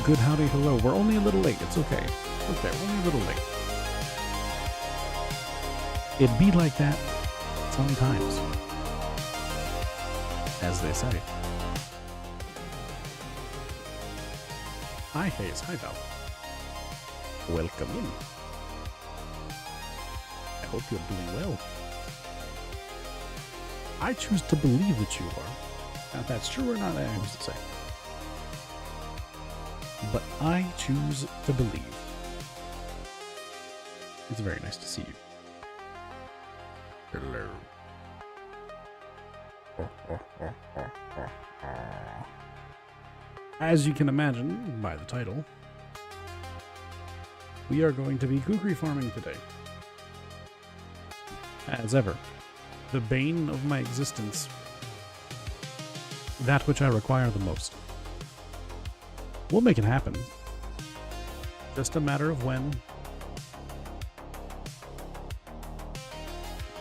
Good howdy, hello. We're only a little late. It's okay. Okay, we're only a little late. It'd be like that sometimes, as they say. Hi, Hayes. Hi, Val. Welcome in. I hope you're doing well. I choose to believe that you are. Now, if that's true or not, who's to say? But I choose to believe. It's very nice to see you. Hello. As you can imagine by the title, we are going to be kukri farming today. As ever, the bane of my existence, that which I require the most. We'll make it happen. Just a matter of when.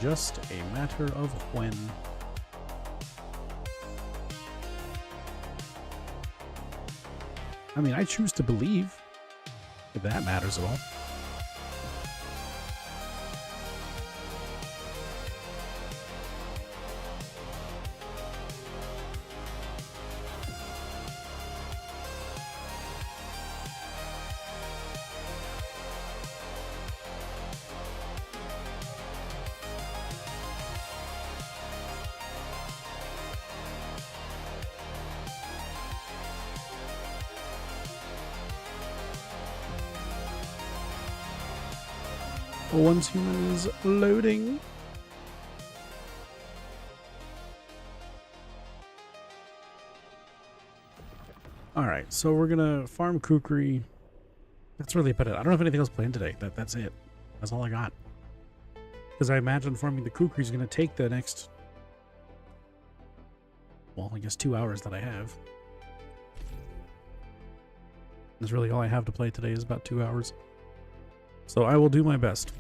Just a matter of when. I mean, I choose to believe, if that matters at all. Once human is loading. Alright, so we're gonna farm kukri. That's really about it. I don't have anything else planned today. That's it. That's all I got. Because I imagine farming the kukri is gonna take the next, well, I guess 2 hours that I have. That's really all I have to play today is about 2 hours. So I will do my best.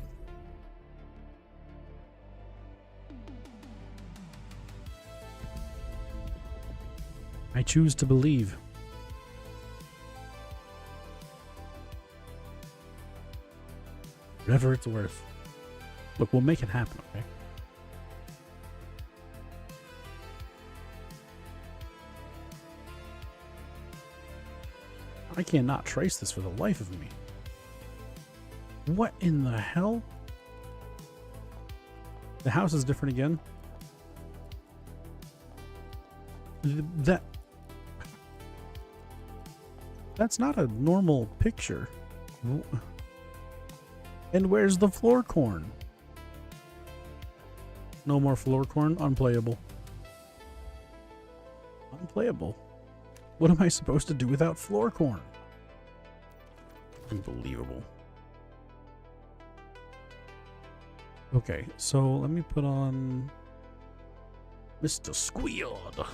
I choose to believe. Whatever it's worth. Look, we'll make it happen, okay? I cannot trace this for the life of me. What in the hell? The house is different again. That's not a normal picture. And where's the floor corn? No more floor corn? Unplayable. Unplayable. What am I supposed to do without floor corn? Unbelievable. Okay, so let me put on Mr. Squealed.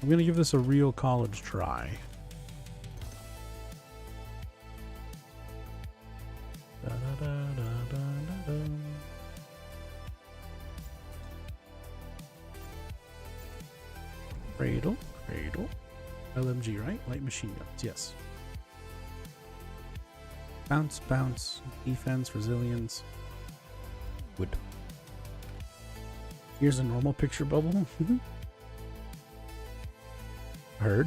I'm gonna give this a real college try. Cradle, cradle. LMG, right? Light machine guns, yes. Bounce, bounce, defense, resilience. Wood. Here's a normal picture bubble. Heard.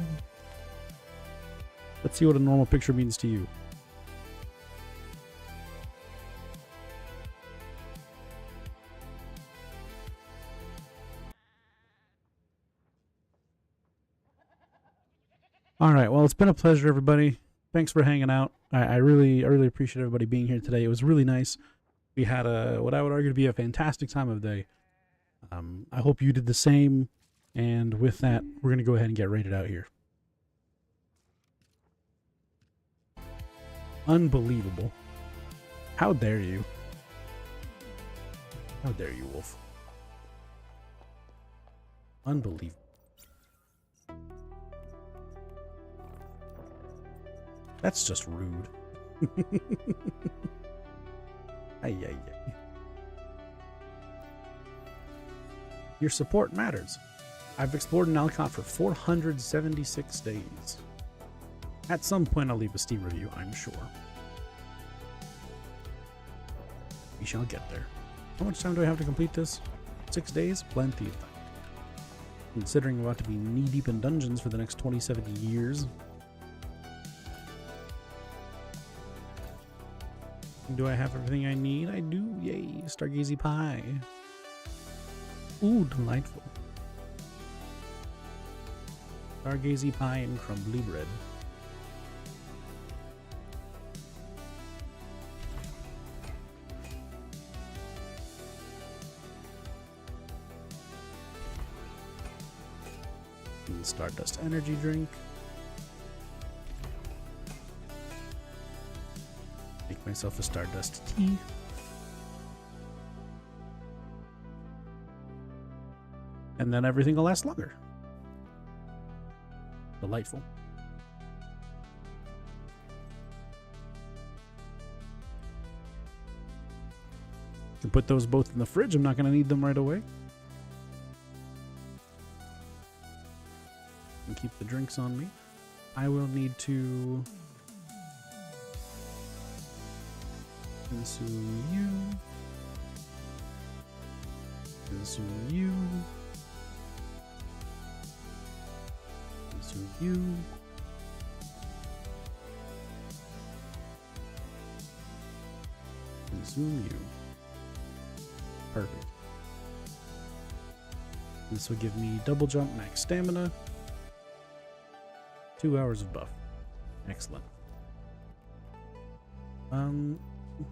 Let's see what a normal picture means to you. All right, well, it's been a pleasure, everybody. Thanks for hanging out. I really appreciate everybody being here today. It was really nice. We had what I would argue to be a fantastic time of day. I hope you did the same. And with that, we're going to go ahead and get rated out here. Unbelievable. How dare you? How dare you, Wolf? Unbelievable. That's just rude. Ay, ay, ay. Your support matters. I've explored in Alcott for 476 days. At some point, I'll leave a Steam review, I'm sure. We shall get there. How much time do I have to complete this? 6 days? Plenty of time. Considering I'm about to be knee-deep in dungeons for the next 27 years. Do I have everything I need? I do. Yay. Stargazy pie. Ooh, delightful. Stargazy pie and crumbly bread. And Stardust energy drink. Make myself a Stardust tea. And then everything will last longer. Delightful. Can put those both in the fridge. I'm not going to need them right away. And keep the drinks on me. I will need to consume you. Consume you. Consume you. Consume you. Perfect. This will give me double jump, max stamina. 2 hours of buff. Excellent.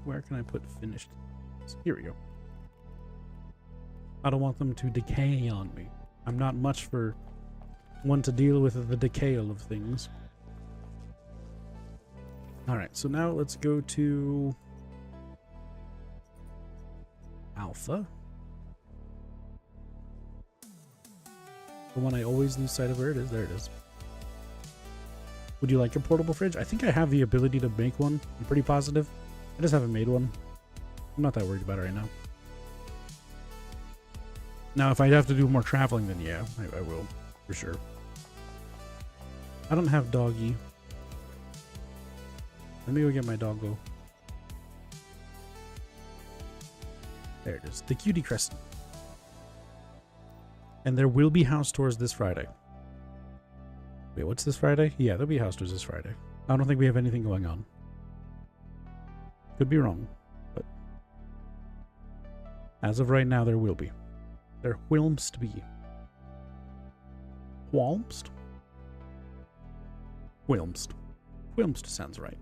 Where can I put finished? Here we go. I don't want them to decay on me. I'm not much for one to deal with the decay of things. Alright, so now let's go to Alpha. The one I always lose sight of where it is. There it is. Would you like a portable fridge? I think I have the ability to make one. I'm pretty positive. I just haven't made one. I'm not that worried about it right now. Now, if I have to do more traveling, then yeah, I will. For sure. I don't have doggy. Let me go get my doggo. There it is. The Cutie Crescent. And there will be house tours this Friday. Wait, what's this Friday? Yeah, there'll be house tours this Friday. I don't think we have anything going on. Could be wrong, but as of right now, there will be. There whilst be. Whilst? Whilst. Whilst sounds right.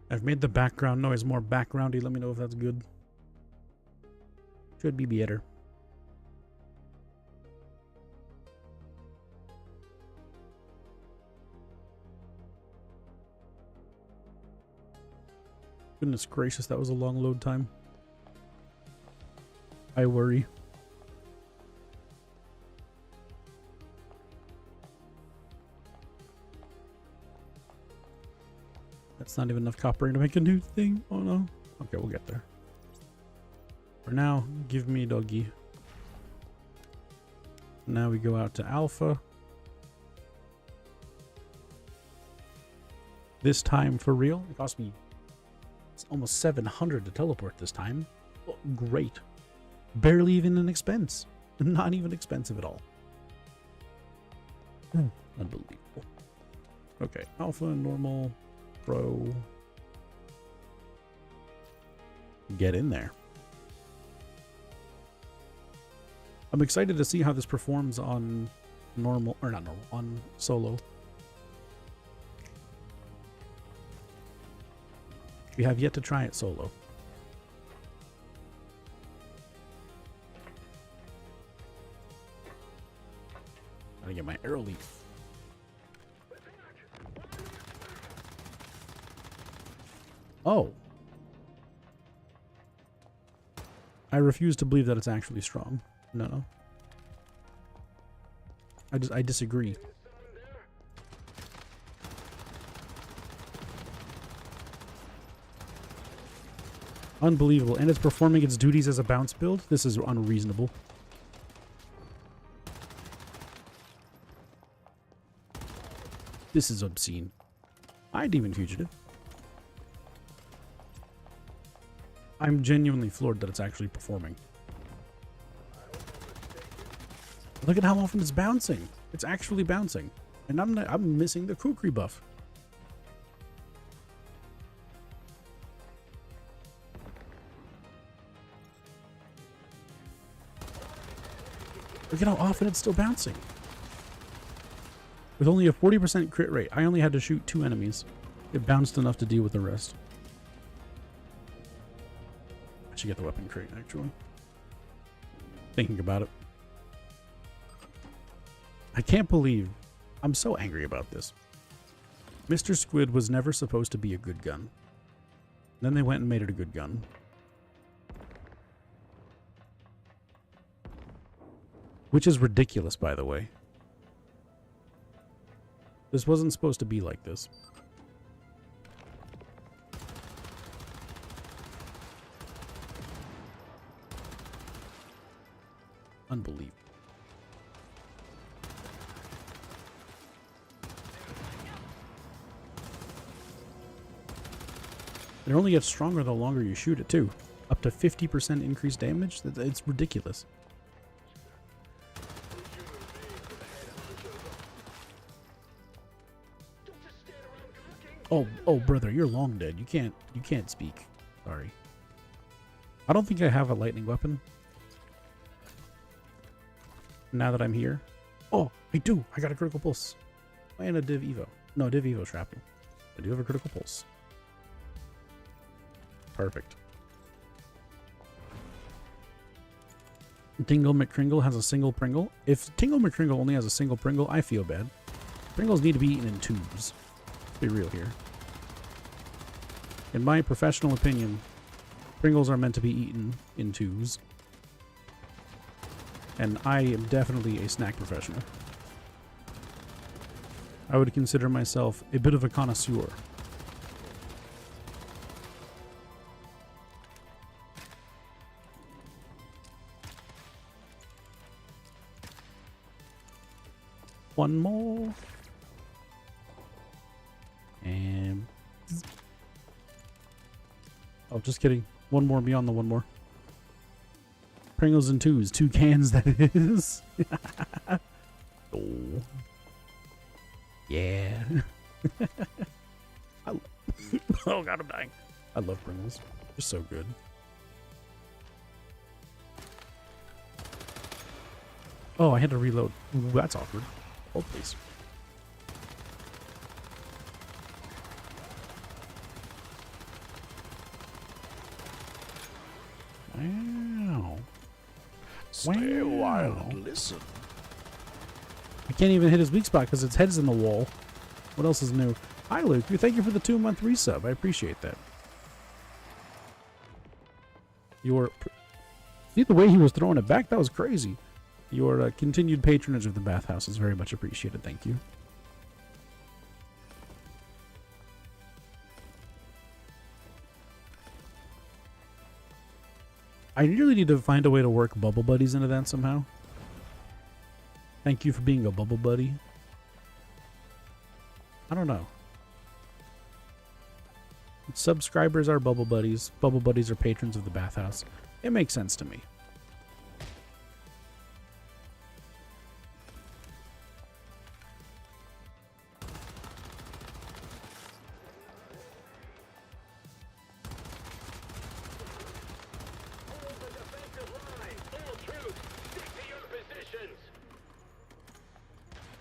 I've made the background noise more backgroundy. Let me know if that's good. Should be better. Goodness gracious, that was a long load time. I worry. That's not even enough copper to make a new thing. Oh no. Okay, we'll get there. For now, give me doggy. Now we go out to Alpha. This time for real. It cost me almost 700 to teleport this time. Oh, great. Barely even an expense. Not even expensive at all. Unbelievable. Okay, Alpha, normal, pro. Get in there. I'm excited to see how this performs on normal, or not normal, on solo. We have yet to try it solo. Gotta get my arrow leaf. Oh. I refuse to believe that it's actually strong. No. I disagree. Unbelievable. And it's performing its duties as a bounce build? This is unreasonable. This is obscene. Hi, Demon Fugitive. I'm genuinely floored that it's actually performing. Look at how often it's bouncing. It's actually bouncing. And I'm missing the Kukri buff. Look at how often it's still bouncing. With only a 40% crit rate, I only had to shoot 2 enemies. It bounced enough to deal with the rest. I should get the weapon crate, actually. Thinking about it. I can't believe... I'm so angry about this. Mr. Squid was never supposed to be a good gun. Then they went and made it a good gun. Which is ridiculous, by the way. This wasn't supposed to be like this. Unbelievable. It only gets stronger the longer you shoot it, too. Up to 50% increased damage? It's ridiculous. Oh, brother, you're long dead. You can't speak. Sorry. I don't think I have a lightning weapon. Now that I'm here. Oh, I do. I got a critical pulse. And a Div Evo. No, Div Evo shrapnel. I do have a critical pulse. Perfect. Tingle McCringle has a single Pringle. If Tingle McCringle only has a single Pringle, I feel bad. Pringles need to be eaten in tubes. Let's be real here. In my professional opinion, Pringles are meant to be eaten in tubes. And I am definitely a snack professional. I would consider myself a bit of a connoisseur. One more. And... oh, just kidding. One more beyond the one more. Pringles in twos. 2 cans, that is. Oh. Yeah. Oh, God, I'm dying. I love Pringles. They're so good. Oh, I had to reload. Ooh, that's awkward. Hold, please. Wow. Stay a while and listen. I can't even hit his weak spot because its head's in the wall. What else is new? Hi, Luke. Thank you for the 2-month resub. I appreciate that. See the way he was throwing it back? That was crazy. Your continued patronage of the bathhouse is very much appreciated. Thank you. I really need to find a way to work bubble buddies into that somehow. Thank you for being a bubble buddy. I don't know. Subscribers are bubble buddies. Bubble buddies are patrons of the bathhouse. It makes sense to me.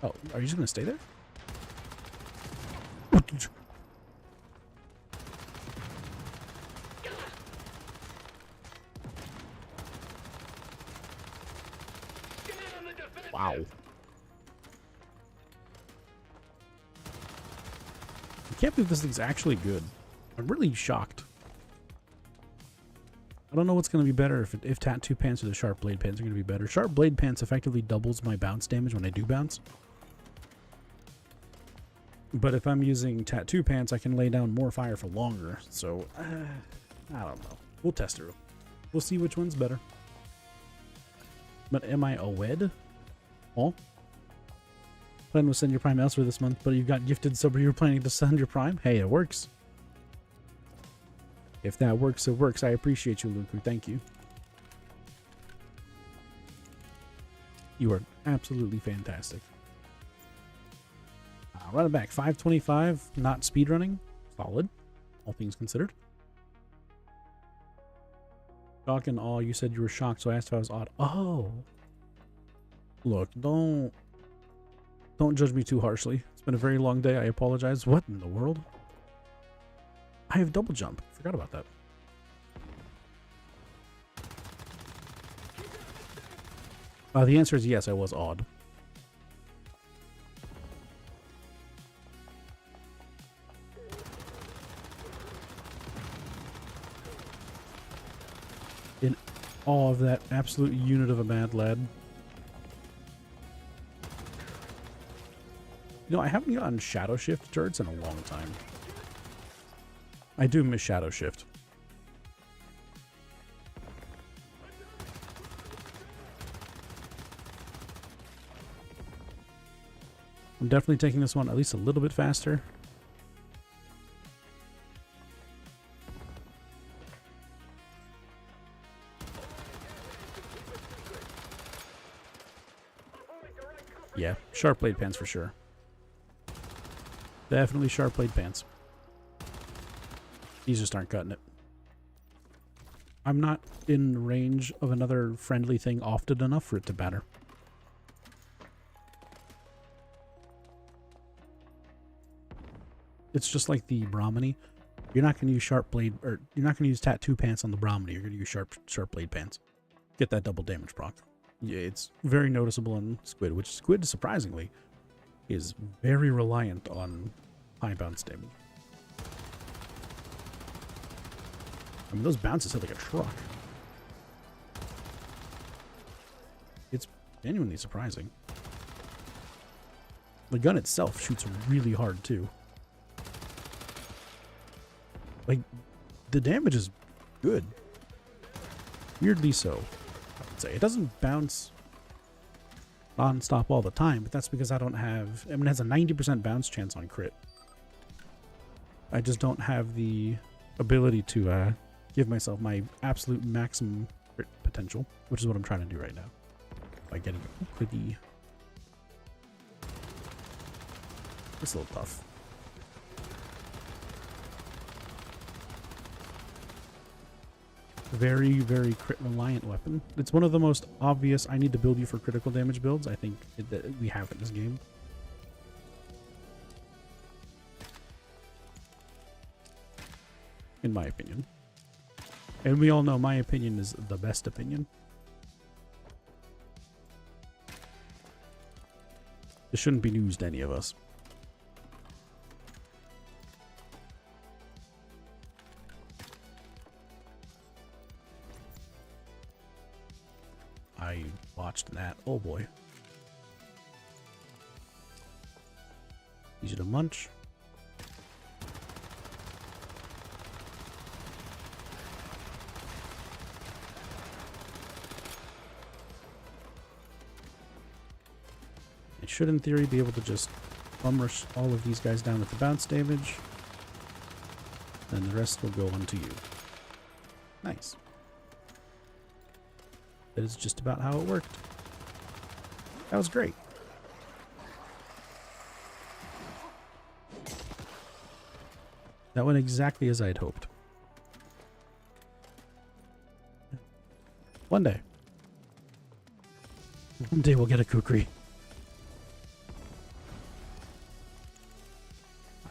Oh, are you just going to stay there? Wow. I can't believe this thing's actually good. I'm really shocked. I don't know what's going to be better if tattoo pants or the sharp blade pants are going to be better. Sharp blade pants effectively doubles my bounce damage when I do bounce. But if I'm using tattoo pants, I can lay down more fire for longer. So, I don't know. We'll test it. We'll see which one's better. But am I a wed? Oh. Plan to send your Prime elsewhere this month, but you got gifted, so you're planning to send your Prime? Hey, it works. If that works, it works. I appreciate you, Luku. Thank you. You are absolutely fantastic. Run it back. 525, not speedrunning. Solid, all things considered. Shock and awe. You said you were shocked, so I asked if I was odd. Oh. Look, don't judge me too harshly. It's been a very long day. I apologize. What in the world? I have double jump. Forgot about that. The answer is yes, I was odd. In awe of that absolute unit of a mad lad. You know, I haven't gotten Shadow Shift turrets in a long time. I do miss Shadow Shift. I'm definitely taking this one at least a little bit faster. Yeah, sharp blade pants for sure. Definitely sharp blade pants. These just aren't cutting it. I'm not in range of another friendly thing often enough for it to matter. It's just like the Brahmini. You're not going to use sharp blade, or you're not going to use tattoo pants on the Brahmini. You're going to use sharp blade pants. Get that double damage proc. Yeah, it's very noticeable in Squid, which Squid, surprisingly, is very reliant on high bounce damage. I mean, those bounces hit like a truck. It's genuinely surprising. The gun itself shoots really hard, too. Like, the damage is good. Weirdly so, I would say. It doesn't bounce non-stop all the time, but that's because I don't have... I mean, it has a 90% bounce chance on crit. I just don't have the ability to give myself my absolute maximum crit potential, which is what I'm trying to do right now. By getting a quickie. It's a little tough. Very, very crit reliant weapon. It's one of the most obvious I need to build you for critical damage builds I think that we have in this game. In my opinion. And we all know my opinion is the best opinion. This shouldn't be news to any of us. I watched that. Oh boy. Easy to munch. It should, in theory, be able to just bum rush all of these guys down with the bounce damage. Then the rest will go onto you. Nice. That is just about how it worked. That was great. That went exactly as I had hoped. One day. One day we'll get a Kukri.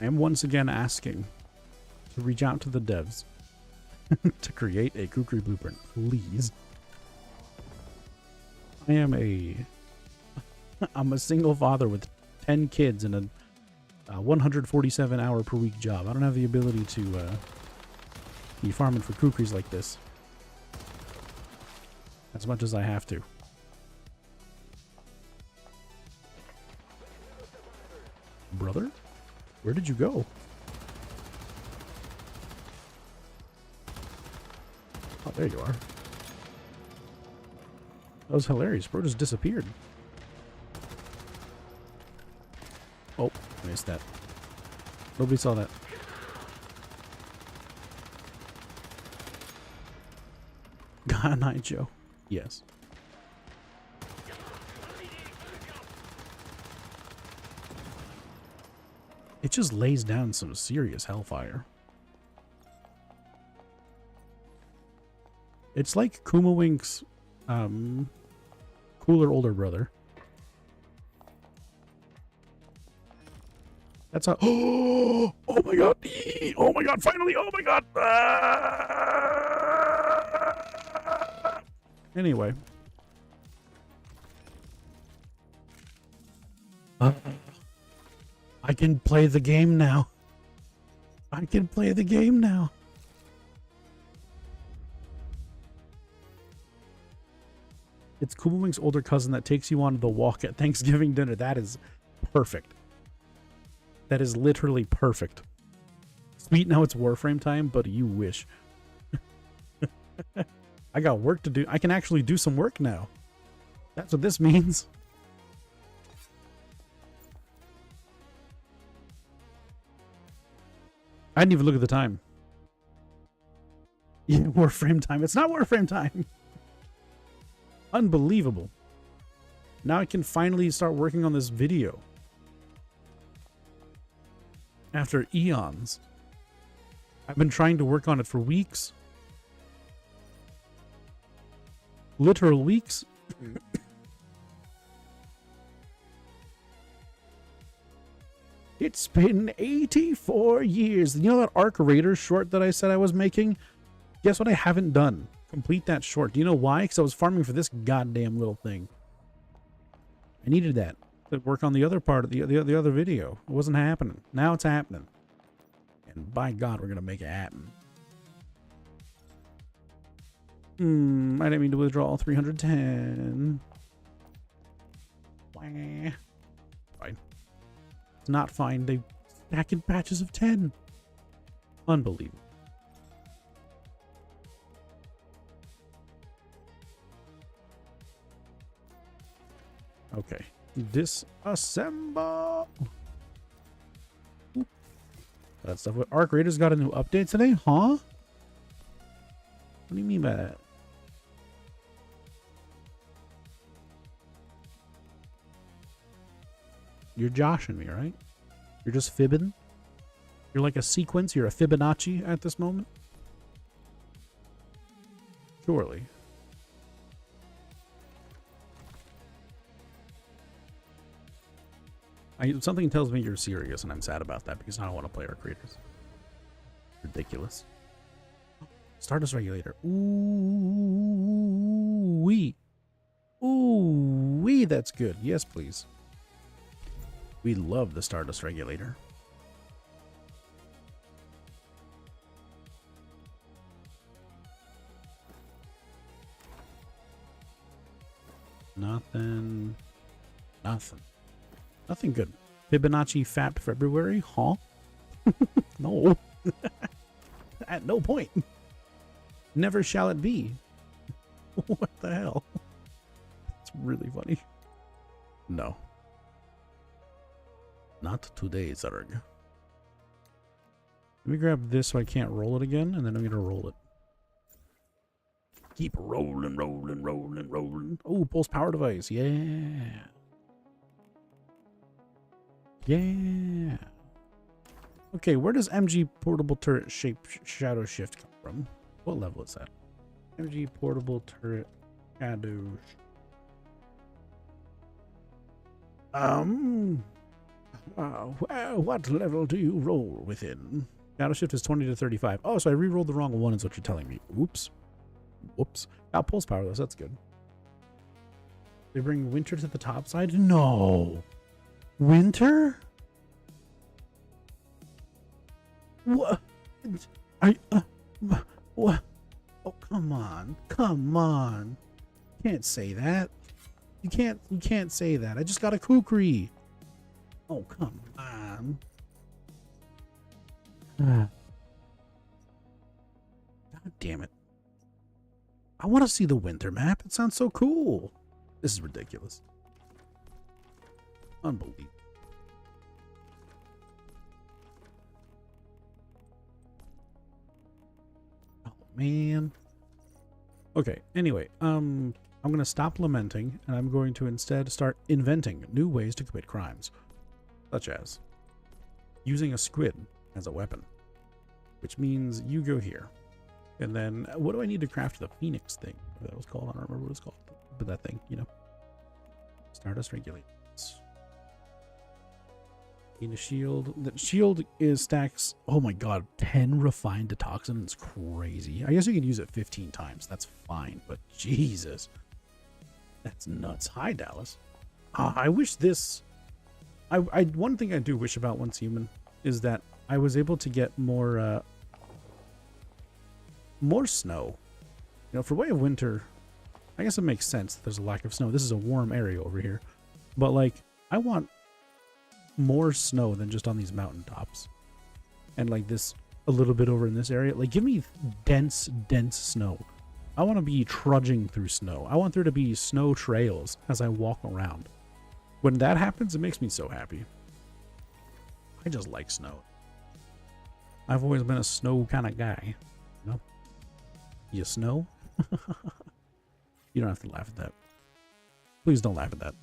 I am once again asking to reach out to the devs to create a Kukri blueprint, please. I'm a single father with 10 kids and a 147 hour per week job. I don't have the ability to be farming for Kukris like this as much as I have to. Brother? Where did you go? Oh, there you are. That was hilarious. Bro just disappeared. Oh, I missed that. Nobody saw that. God night, Joe. Yes. It just lays down some serious hellfire. It's like Kuma Wink's cooler older brother. That's how. Oh my god! Oh my god! Finally! Oh my god! Anyway. I can play the game now. I can play the game now. It's Kuma Wing's older cousin that takes you on the walk at Thanksgiving dinner. That is perfect. That is literally perfect. Sweet, now it's Warframe time, but you wish. I got work to do. I can actually do some work now. That's what this means. I didn't even look at the time. Yeah, Warframe time. It's not Warframe time. Unbelievable. Now I can finally start working on this video. After eons. I've been trying to work on it for weeks. Literal weeks. It's been 84 years. You know that Arc Raider short that I said I was making? Guess what I haven't done? Complete that short. Do you know why? Because I was farming for this goddamn little thing. I needed that to work on the other part of the other video. It wasn't happening. Now it's happening. And by God, we're going to make it happen. I didn't mean to withdraw 310. Wah. Fine. It's not fine. They stack in patches of 10. Unbelievable. Okay. Disassemble. Oop. That stuff. What, Arc Raiders got a new update today? Huh? What do you mean by that? You're joshing me, right? You're just fibbing? You're like a sequence? You're a Fibonacci at this moment? Surely. Something tells me you're serious, and I'm sad about that because I don't want to play Arc Raiders. Ridiculous. Stardust Regulator. Ooh wee. Ooh wee, that's good. Yes, please. We love the Stardust Regulator. Nothing. Nothing. Nothing good. Fibonacci Fat February? Huh? No. At no point. Never shall it be. What the hell? It's really funny. No. Not today, Zerg. Let me grab this so I can't roll it again, and then I'm going to roll it. Keep rolling, rolling, rolling, rolling. Oh, pulse power device. Yeah. Yeah. Okay, where does MG portable turret shape shadow shift come from? What level is that? MG portable turret shadow. What level do you roll within? Shadow shift is 20 to 35. Oh, so I re-rolled the wrong one is what you're telling me. Oops. Whoops. Got pulse power though, so that's good. They bring winter to the top side? No. Winter? What? What? Oh, come on. Come on. You can't say that. You can't say that. I just got a Kukri. Oh, come on. God damn it. I want to see the winter map. It sounds so cool. This is ridiculous. Unbelievable. Oh, man. Okay, anyway, I'm going to stop lamenting, and I'm going to instead start inventing new ways to commit crimes. Such as using a squid as a weapon. Which means you go here. And then, what do I need to craft the phoenix thing? What that was called? I don't remember what it was called. But that thing, you know. Stardust regulates. Need a shield. The shield is stacks. Oh my god, 10 refined detoxin is crazy. I guess you can use it 15 times. That's fine, but Jesus. That's nuts. Hi, Dallas. I wish this. One thing I do wish about Once Human is that I was able to get more snow. You know, for way of winter, I guess it makes sense that there's a lack of snow. This is a warm area over here. But, like, I want more snow than just on these mountaintops. And, like, this, a little bit over in this area. Like, give me dense snow. I want to be trudging through snow. I want there to be snow trails as I walk around. When that happens, it makes me so happy. I just like snow. I've always been a snow kind of guy. You know? You snow? You don't have to laugh at that. Please don't laugh at that.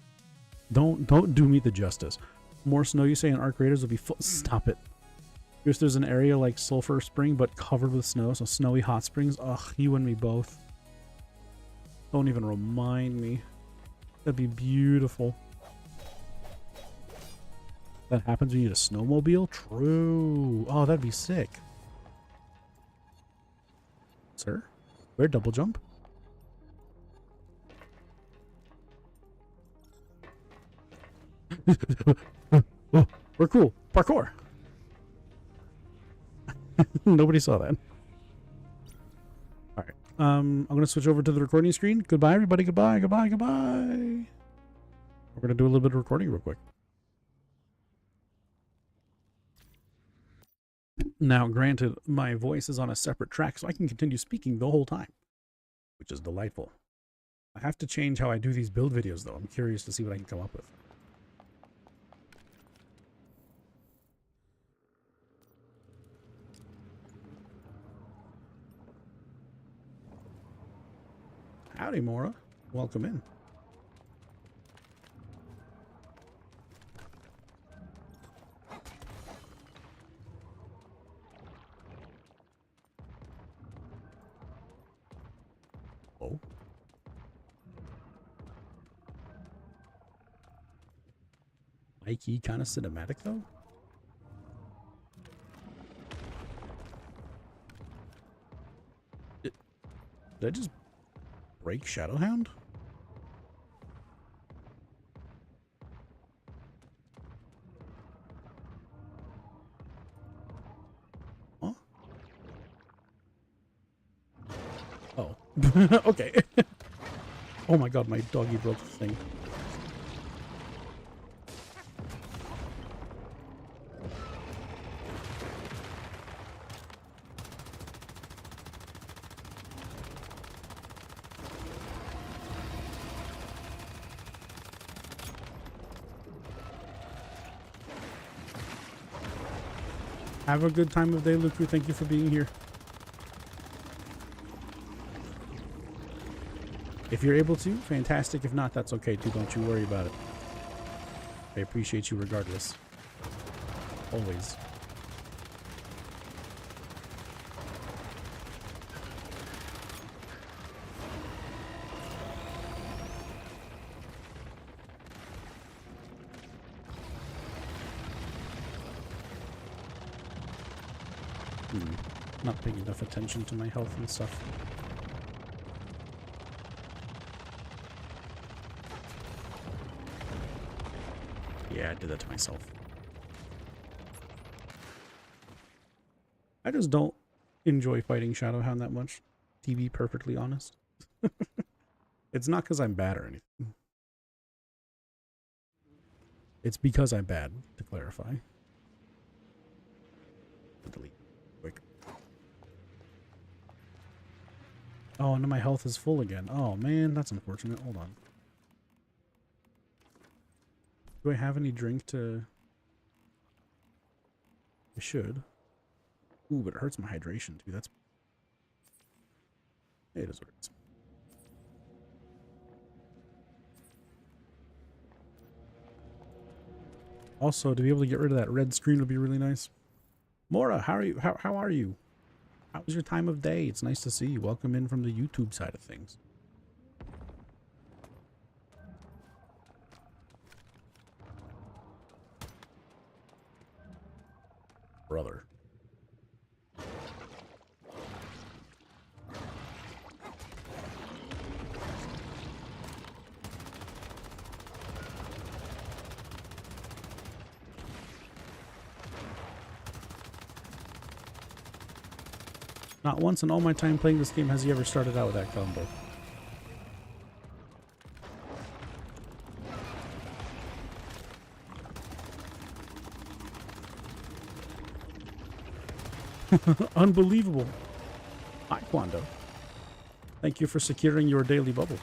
Don't do me the justice. More snow, you say, in Arc Raiders will be full. Stop it. If there's an area like Sulphur Spring, but covered with snow, so snowy hot springs. Ugh, you and me both. Don't even remind me. That'd be beautiful. That happens when you need a snowmobile? True. Oh, that'd be sick. Sir? Where double jump? Oh, we're cool. Parkour. Nobody saw that. All right. I'm going to switch over to the recording screen. Goodbye, everybody. Goodbye, goodbye, goodbye. We're going to do a little bit of recording real quick. Now, granted, my voice is on a separate track, so I can continue speaking the whole time, which is delightful. I have to change how I do these build videos, though. I'm curious to see what I can come up with. Howdy, Mora. Welcome in. Oh. Mikey, kind of cinematic, though. Did I just break Shadowhound? Huh? Oh. Okay. Oh my god, my doggy broke the thing. Have a good time of day, Luku. Thank you for being here. If you're able to, fantastic. If not, that's okay too. Don't you worry about it. I appreciate you regardless. Always. Not paying enough attention to my health and stuff. Yeah, I did that to myself. I just don't enjoy fighting Shadowhound that much, to be perfectly honest. It's not because I'm bad or anything. It's because I'm bad, to clarify. Delete. Quick. Oh, now my health is full again. Oh, man, that's unfortunate. Hold on. Do I have any drink to... I should. Ooh, but it hurts my hydration, too. That's... It is what it is. Also, to be able to get rid of that red screen would be really nice. Mora, how are you? How are you? How was your time of day? It's nice to see you. Welcome in from the YouTube side of things. Brother. Not once in all my time playing this game has he ever started out with that combo. Unbelievable. Hi, Quando. Thank you for securing your daily bubble.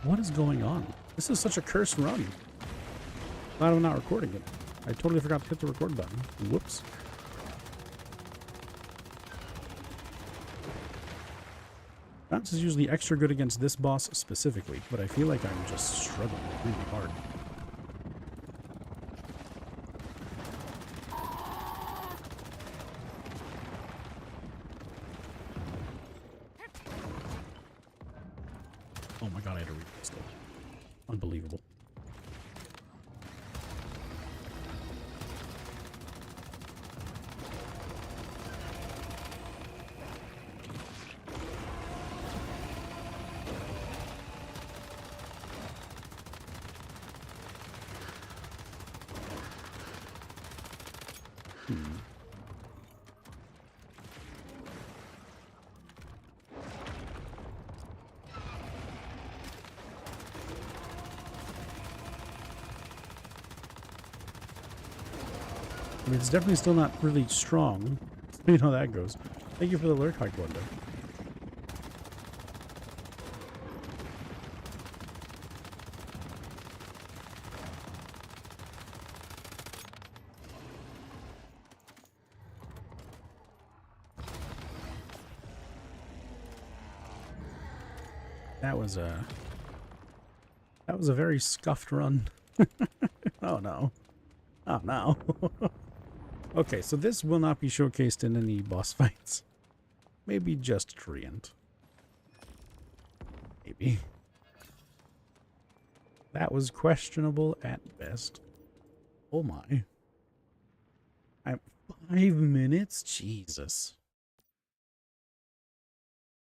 What is going on? This is such a cursed run. Glad I'm not recording it. I totally forgot to hit the record button. Whoops. Bounce is usually extra good against this boss specifically, but I feel like I'm just struggling really hard. Oh my god, I had to read this though. Unbelievable. I mean, it's definitely still not really strong. You know how that goes. Thank you for the lurk, Taekwondo. That was a very scuffed run. Oh no. Oh no. Okay, so this will not be showcased in any boss fights. Maybe just Treant. Maybe. That was questionable at best. Oh my. I'm 5 minutes? Jesus.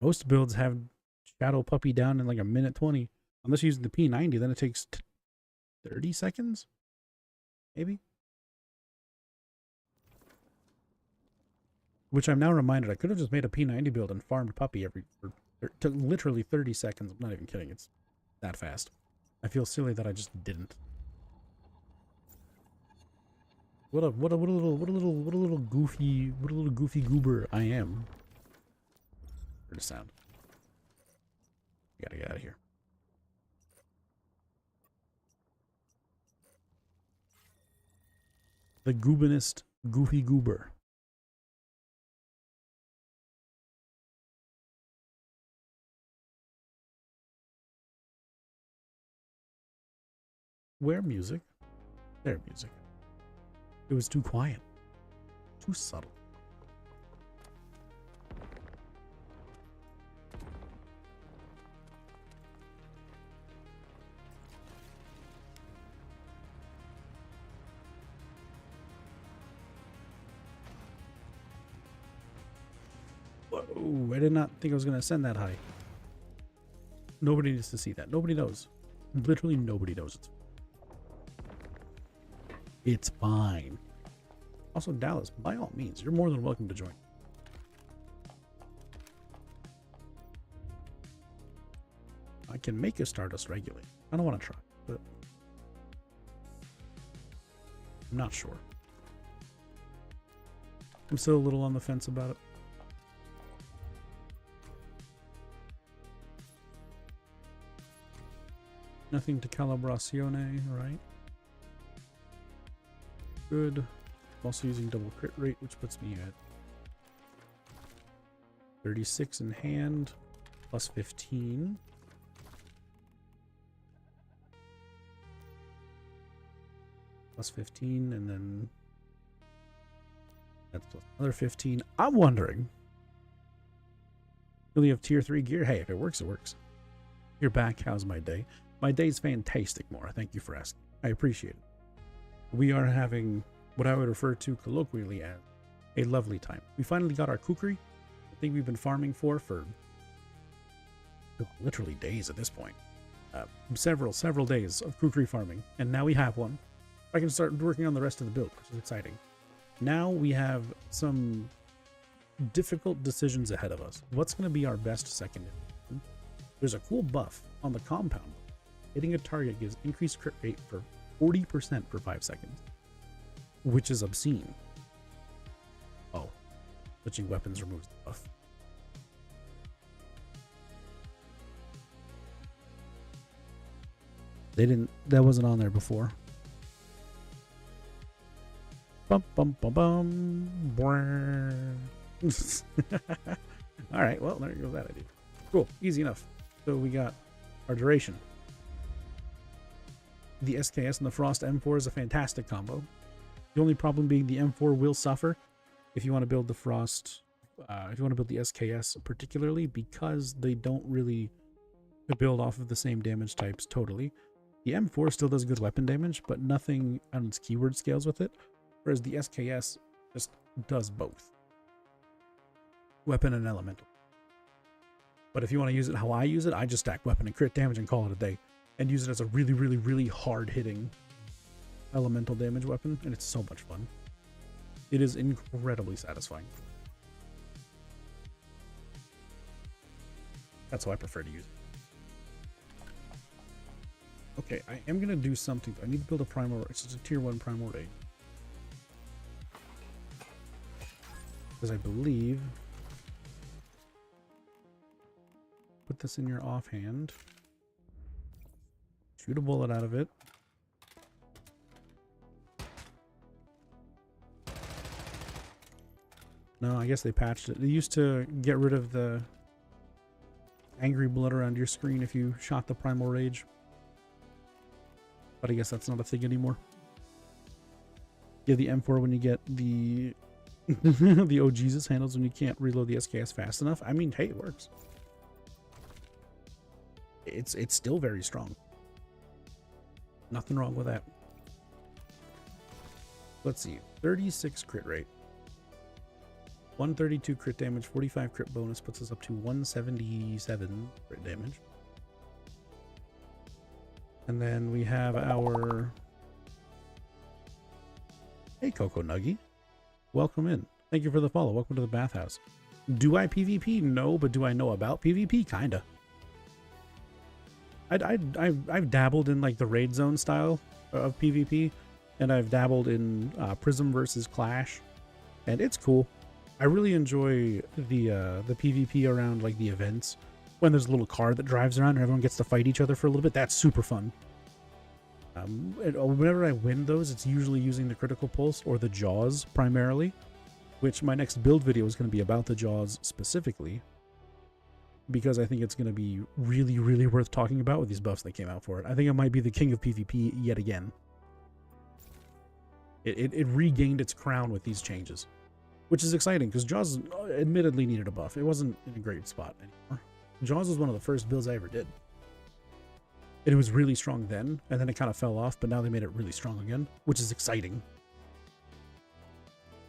Most builds have Shadow Puppy down in like a minute 20. Unless you're using the P90, then it takes 30 seconds? Maybe? Which I'm now reminded I could have just made a P90 build and farmed Puppy took literally 30 seconds. I'm not even kidding. It's that fast. I feel silly that I just didn't. What a little goofy goober I am. Heard a sound. Gotta get out of here. The goobinest goofy goober. Where music? There music. It was too quiet. Too subtle. Whoa, I did not think I was going to ascend that high. Nobody needs to see that. Nobody knows. Literally nobody knows it. It's fine. Also, Dallas, by all means, you're more than welcome to join. I can make a Stardust regulate. I don't want to try, but I'm not sure. I'm still a little on the fence about it. Nothing to calibrazione, right? Good. I'm also using double crit rate, which puts me at 36 in hand, plus 15. Plus 15, and then that's plus another 15. I'm wondering, will you have tier 3 gear? Hey, if it works, it works. You're back. How's my day? My day's fantastic, Maura. Thank you for asking. I appreciate it. We are having what I would refer to colloquially as a lovely time. We finally got our kukri. I think we've been farming for literally days at this point. Several days of kukri farming, and now we have one. I can start working on the rest of the build, which is exciting. Now we have some difficult decisions ahead of us. What's going to be our best second? There's a cool buff on the compound. Hitting a target gives increased crit rate for 40% for 5 seconds, which is obscene. Oh, switching weapons removes the buff. That wasn't on there before. Bum bum bum bum. All right, well, there goes that idea. Cool, easy enough. So we got our duration. The SKS and the Frost M4 is a fantastic combo. The only problem being the M4 will suffer if you want to build the Frost, if you want to build the SKS particularly, because they don't really build off of the same damage types totally. The M4 still does good weapon damage, but nothing on its keyword scales with it, whereas the SKS just does both. Weapon and elemental. But if you want to use it how I use it, I just stack weapon and crit damage and call it a day. And use it as a really hard-hitting elemental damage weapon, and it's so much fun. It is incredibly satisfying. That's how I prefer to use it. Okay, I am going to do something. I need to build a primal. It's a tier 1 primal raid. Because I believe... Put this in your offhand. Shoot a bullet out of it. No, I guess they patched it. They used to get rid of the angry blood around your screen if you shot the primal rage. But I guess that's not a thing anymore. Yeah, the M4 when you get the the oh Jesus handles when you can't reload the SKS fast enough. I mean, hey, it works. It's still very strong. Nothing wrong with that. Let's see. 36 crit rate. 132 crit damage, 45 crit bonus puts us up to 177 crit damage. And then we have our... Hey, Coco Nuggy. Welcome in. Thank you for the follow. Welcome to the bathhouse. Do I PvP? No, but do I know about PvP? Kinda. I've dabbled in like the raid zone style of PvP, and I've dabbled in Prism versus Clash, and it's cool. I really enjoy the PvP around like the events when there's a little car that drives around and everyone gets to fight each other for a little bit. That's super fun. Whenever I win those, it's usually using the critical pulse or the jaws primarily, which my next build video is going to be about the jaws specifically, because I think it's going to be really worth talking about with these buffs that came out for it. I think it might be the king of PvP yet again. It regained its crown with these changes, which is exciting because Jaws admittedly needed a buff. It wasn't in a great spot anymore. Jaws was one of the first builds I ever did. And it was really strong then, and then it kind of fell off, but now they made it really strong again, which is exciting,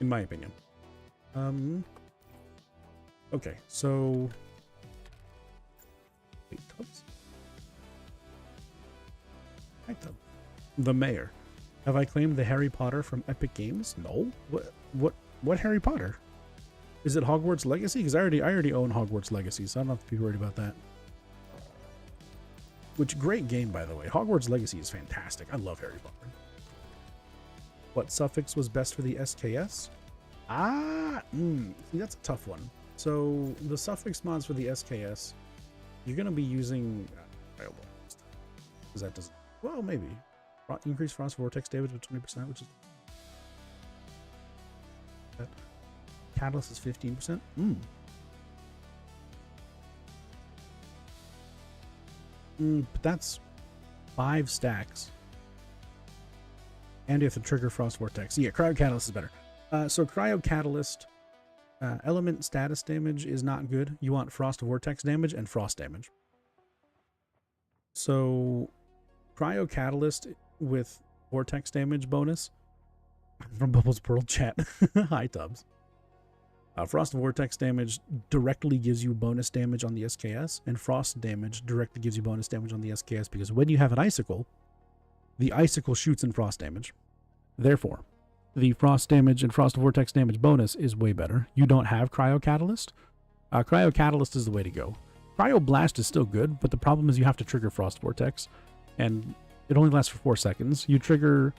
in my opinion. Okay, so... Wait, Tubbs? Hi, Tubbs. The mayor. Have I claimed the Harry Potter from Epic Games? No. What Harry Potter? Is it Hogwarts Legacy? Because I already own Hogwarts Legacy, so I don't have to be worried about that. Which, great game, by the way. Hogwarts Legacy is fantastic. I love Harry Potter. What suffix was best for the SKS? See, that's a tough one. So the suffix mods for the SKS, you're going to be using because that doesn't, well, maybe increase frost vortex damage by 20%, which is that. Catalyst is 15%. But that's 5 stacks. And you have to trigger Frost Vortex. Yeah, Cryo Catalyst is better. So Cryo Catalyst, element status damage is not good. You want Frost Vortex damage and Frost damage. So Cryo Catalyst with Vortex damage bonus from Bubbles Pearl chat. Hi, Tubbs. Frost Vortex damage directly gives you bonus damage on the SKS, and Frost damage directly gives you bonus damage on the SKS because when you have an Icicle, the Icicle shoots in Frost damage. Therefore, the Frost damage and Frost Vortex damage bonus is way better. You don't have Cryo Catalyst. Cryo Catalyst is the way to go. Cryo Blast is still good, but the problem is you have to trigger Frost Vortex, and it only lasts for 4 seconds. You trigger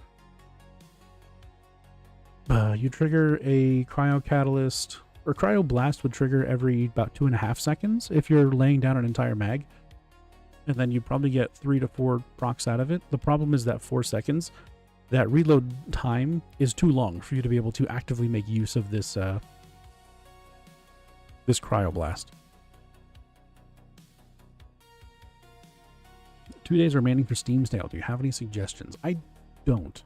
a Cryo Catalyst, or Cryo Blast would trigger every about 2.5 seconds if you're laying down an entire mag. And then you probably get 3 to 4 procs out of it. The problem is that 4 seconds, that reload time is too long for you to be able to actively make use of this this Cryo Blast. 2 days remaining for Steam sale. Do you have any suggestions? I don't.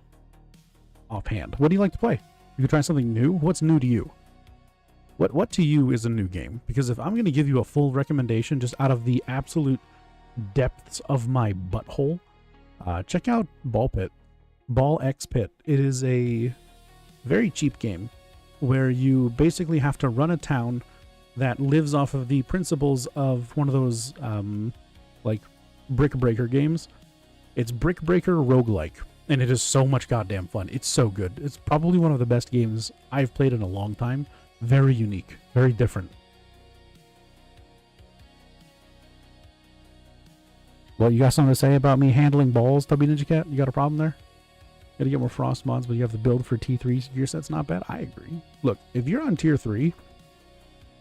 Offhand. What do you like to play? You could try something new? What's new to you? What to you is a new game? Because if I'm going to give you a full recommendation just out of the absolute depths of my butthole, check out Ball X Pit. It is a very cheap game where you basically have to run a town that lives off of the principles of one of those like Brick Breaker games. It's Brick Breaker roguelike, and it is so much goddamn fun. It's so good. It's probably one of the best games I've played in a long time. Very unique, very different. Well, you got something to say about me handling balls, Tubby Ninja Cat? You got a problem there? Gotta get more frost mods, but you have the build for T3 gear set's not bad. I agree. Look, if you're on tier 3,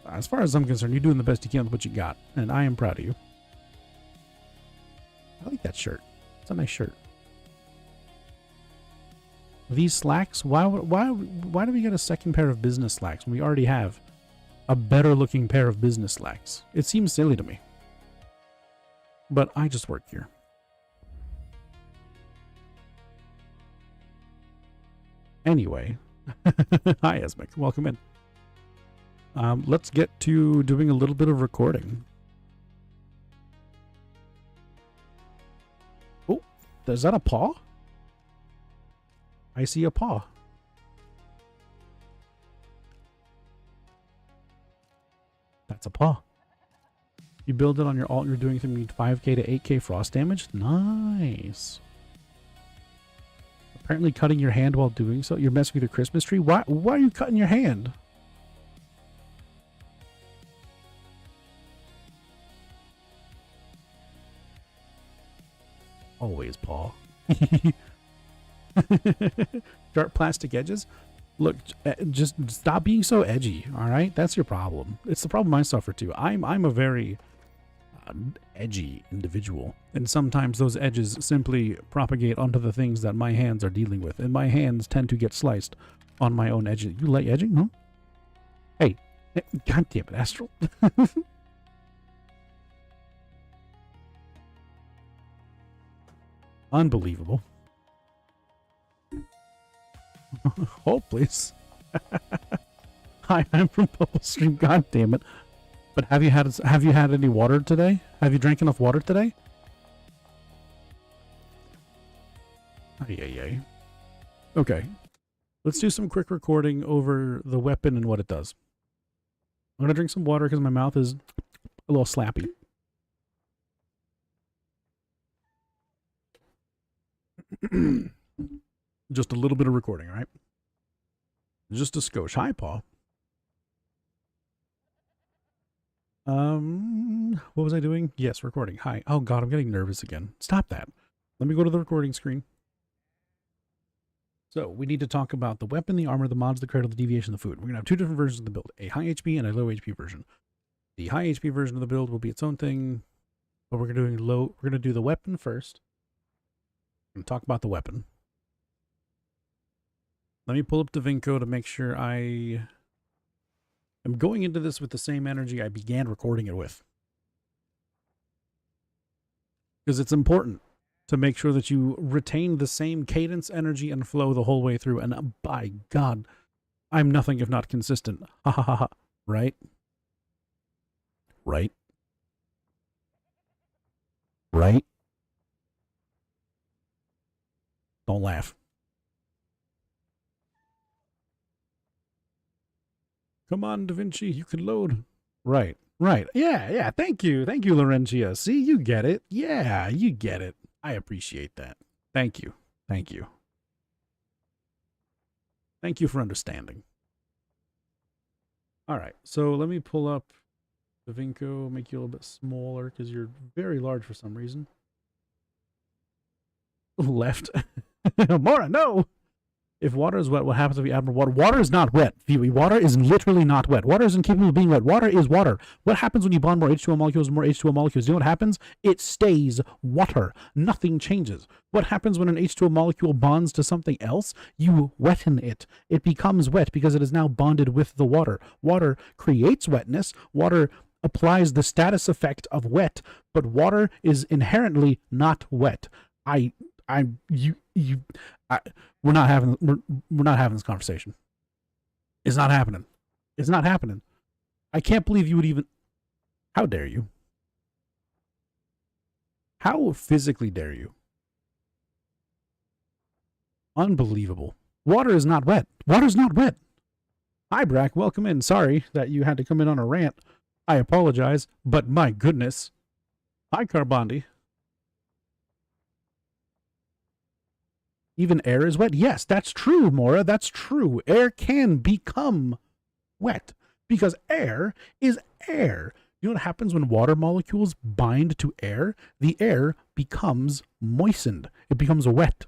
as far as I'm concerned, you're doing the best you can with what you got, and I am proud of you. I like that shirt. It's a nice shirt. These slacks, why do we get a second pair of business slacks when we already have a better looking pair of business slacks? It seems silly to me. But I just work here. Anyway. Hi, Esmic. Welcome in. Let's get to doing a little bit of recording. Oh, is that a paw? I see a paw. That's a paw. You build it on your alt, you're doing something 5k to 8k frost damage? Nice. Apparently cutting your hand while doing so. You're messing with your Christmas tree? Why are you cutting your hand? Always paw. Sharp plastic edges. Look, just stop being so edgy, all right? That's your problem. It's the problem I suffer too. I'm a very edgy individual, and sometimes those edges simply propagate onto the things that my hands are dealing with, and my hands tend to get sliced on my own edges. You like edging, huh? Hey, God damn it, Astral. Unbelievable. Hold, please. Hi, I'm from Bubble Stream. God damn it! But have you had any water today? Have you drank enough water today? Ay. Okay, let's do some quick recording over the weapon and what it does. I'm gonna drink some water because my mouth is a little slappy. Just a little bit of recording, all right? Just a skosh. Hi, Paul. What was I doing? Yes, recording. Hi. Oh God, I'm getting nervous again. Stop that. Let me go to the recording screen. So we need to talk about the weapon, the armor, the mods, the cradle, the deviation, the food. We're going to have two different versions of the build, a high HP and a low HP version. The high HP version of the build will be its own thing, but we're going to do the weapon first. We're going to talk about the weapon. Let me pull up the Vinco to make sure I am going into this with the same energy I began recording it with. Because it's important to make sure that you retain the same cadence, energy, and flow the whole way through. And by God, I'm nothing if not consistent. Ha ha ha ha. Right? Right? Right? Don't laugh. Come on, Da Vinci, you can load. Right, right. Yeah. Thank you, Laurentia. See, you get it. Yeah, you get it. I appreciate that. Thank you. Thank you. Thank you for understanding. All right, so let me pull up the Vinco, make you a little bit smaller because you're very large for some reason. Left. Mora, no! If water is wet, what happens if we add more water? Water is not wet, Phoebe. Water is literally not wet. Water is incapable of being wet. Water is water. What happens when you bond more H2O molecules and more H2O molecules? You know what happens? It stays water. Nothing changes. What happens when an H2O molecule bonds to something else? You wetten it. It becomes wet because it is now bonded with the water. Water creates wetness. Water applies the status effect of wet, but water is inherently not wet. We're not having this conversation. It's not happening. It's not happening. I can't believe you would even. How dare you? How physically dare you? Unbelievable. Water is not wet. Water's not wet. Hi, Brack. Welcome in. Sorry that you had to come in on a rant. I apologize, but my goodness. Hi, Carbondi. Even air is wet? Yes, that's true, Mora. That's true. Air can become wet because air is air. You know what happens when water molecules bind to air? The air becomes moistened. It becomes wet.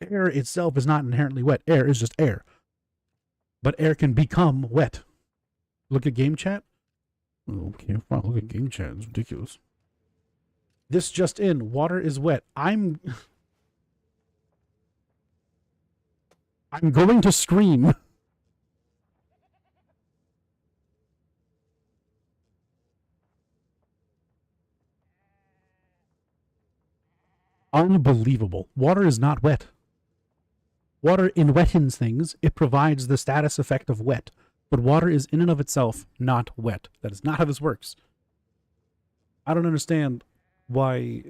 Air itself is not inherently wet. Air is just air. But air can become wet. Look at game chat. Okay, fine. Look at game chat. It's ridiculous. This just in. Water is wet. I'm going to scream. Unbelievable. Water is not wet. Water wettens things. It provides the status effect of wet. But water is in and of itself not wet. That is not how this works. I don't understand why.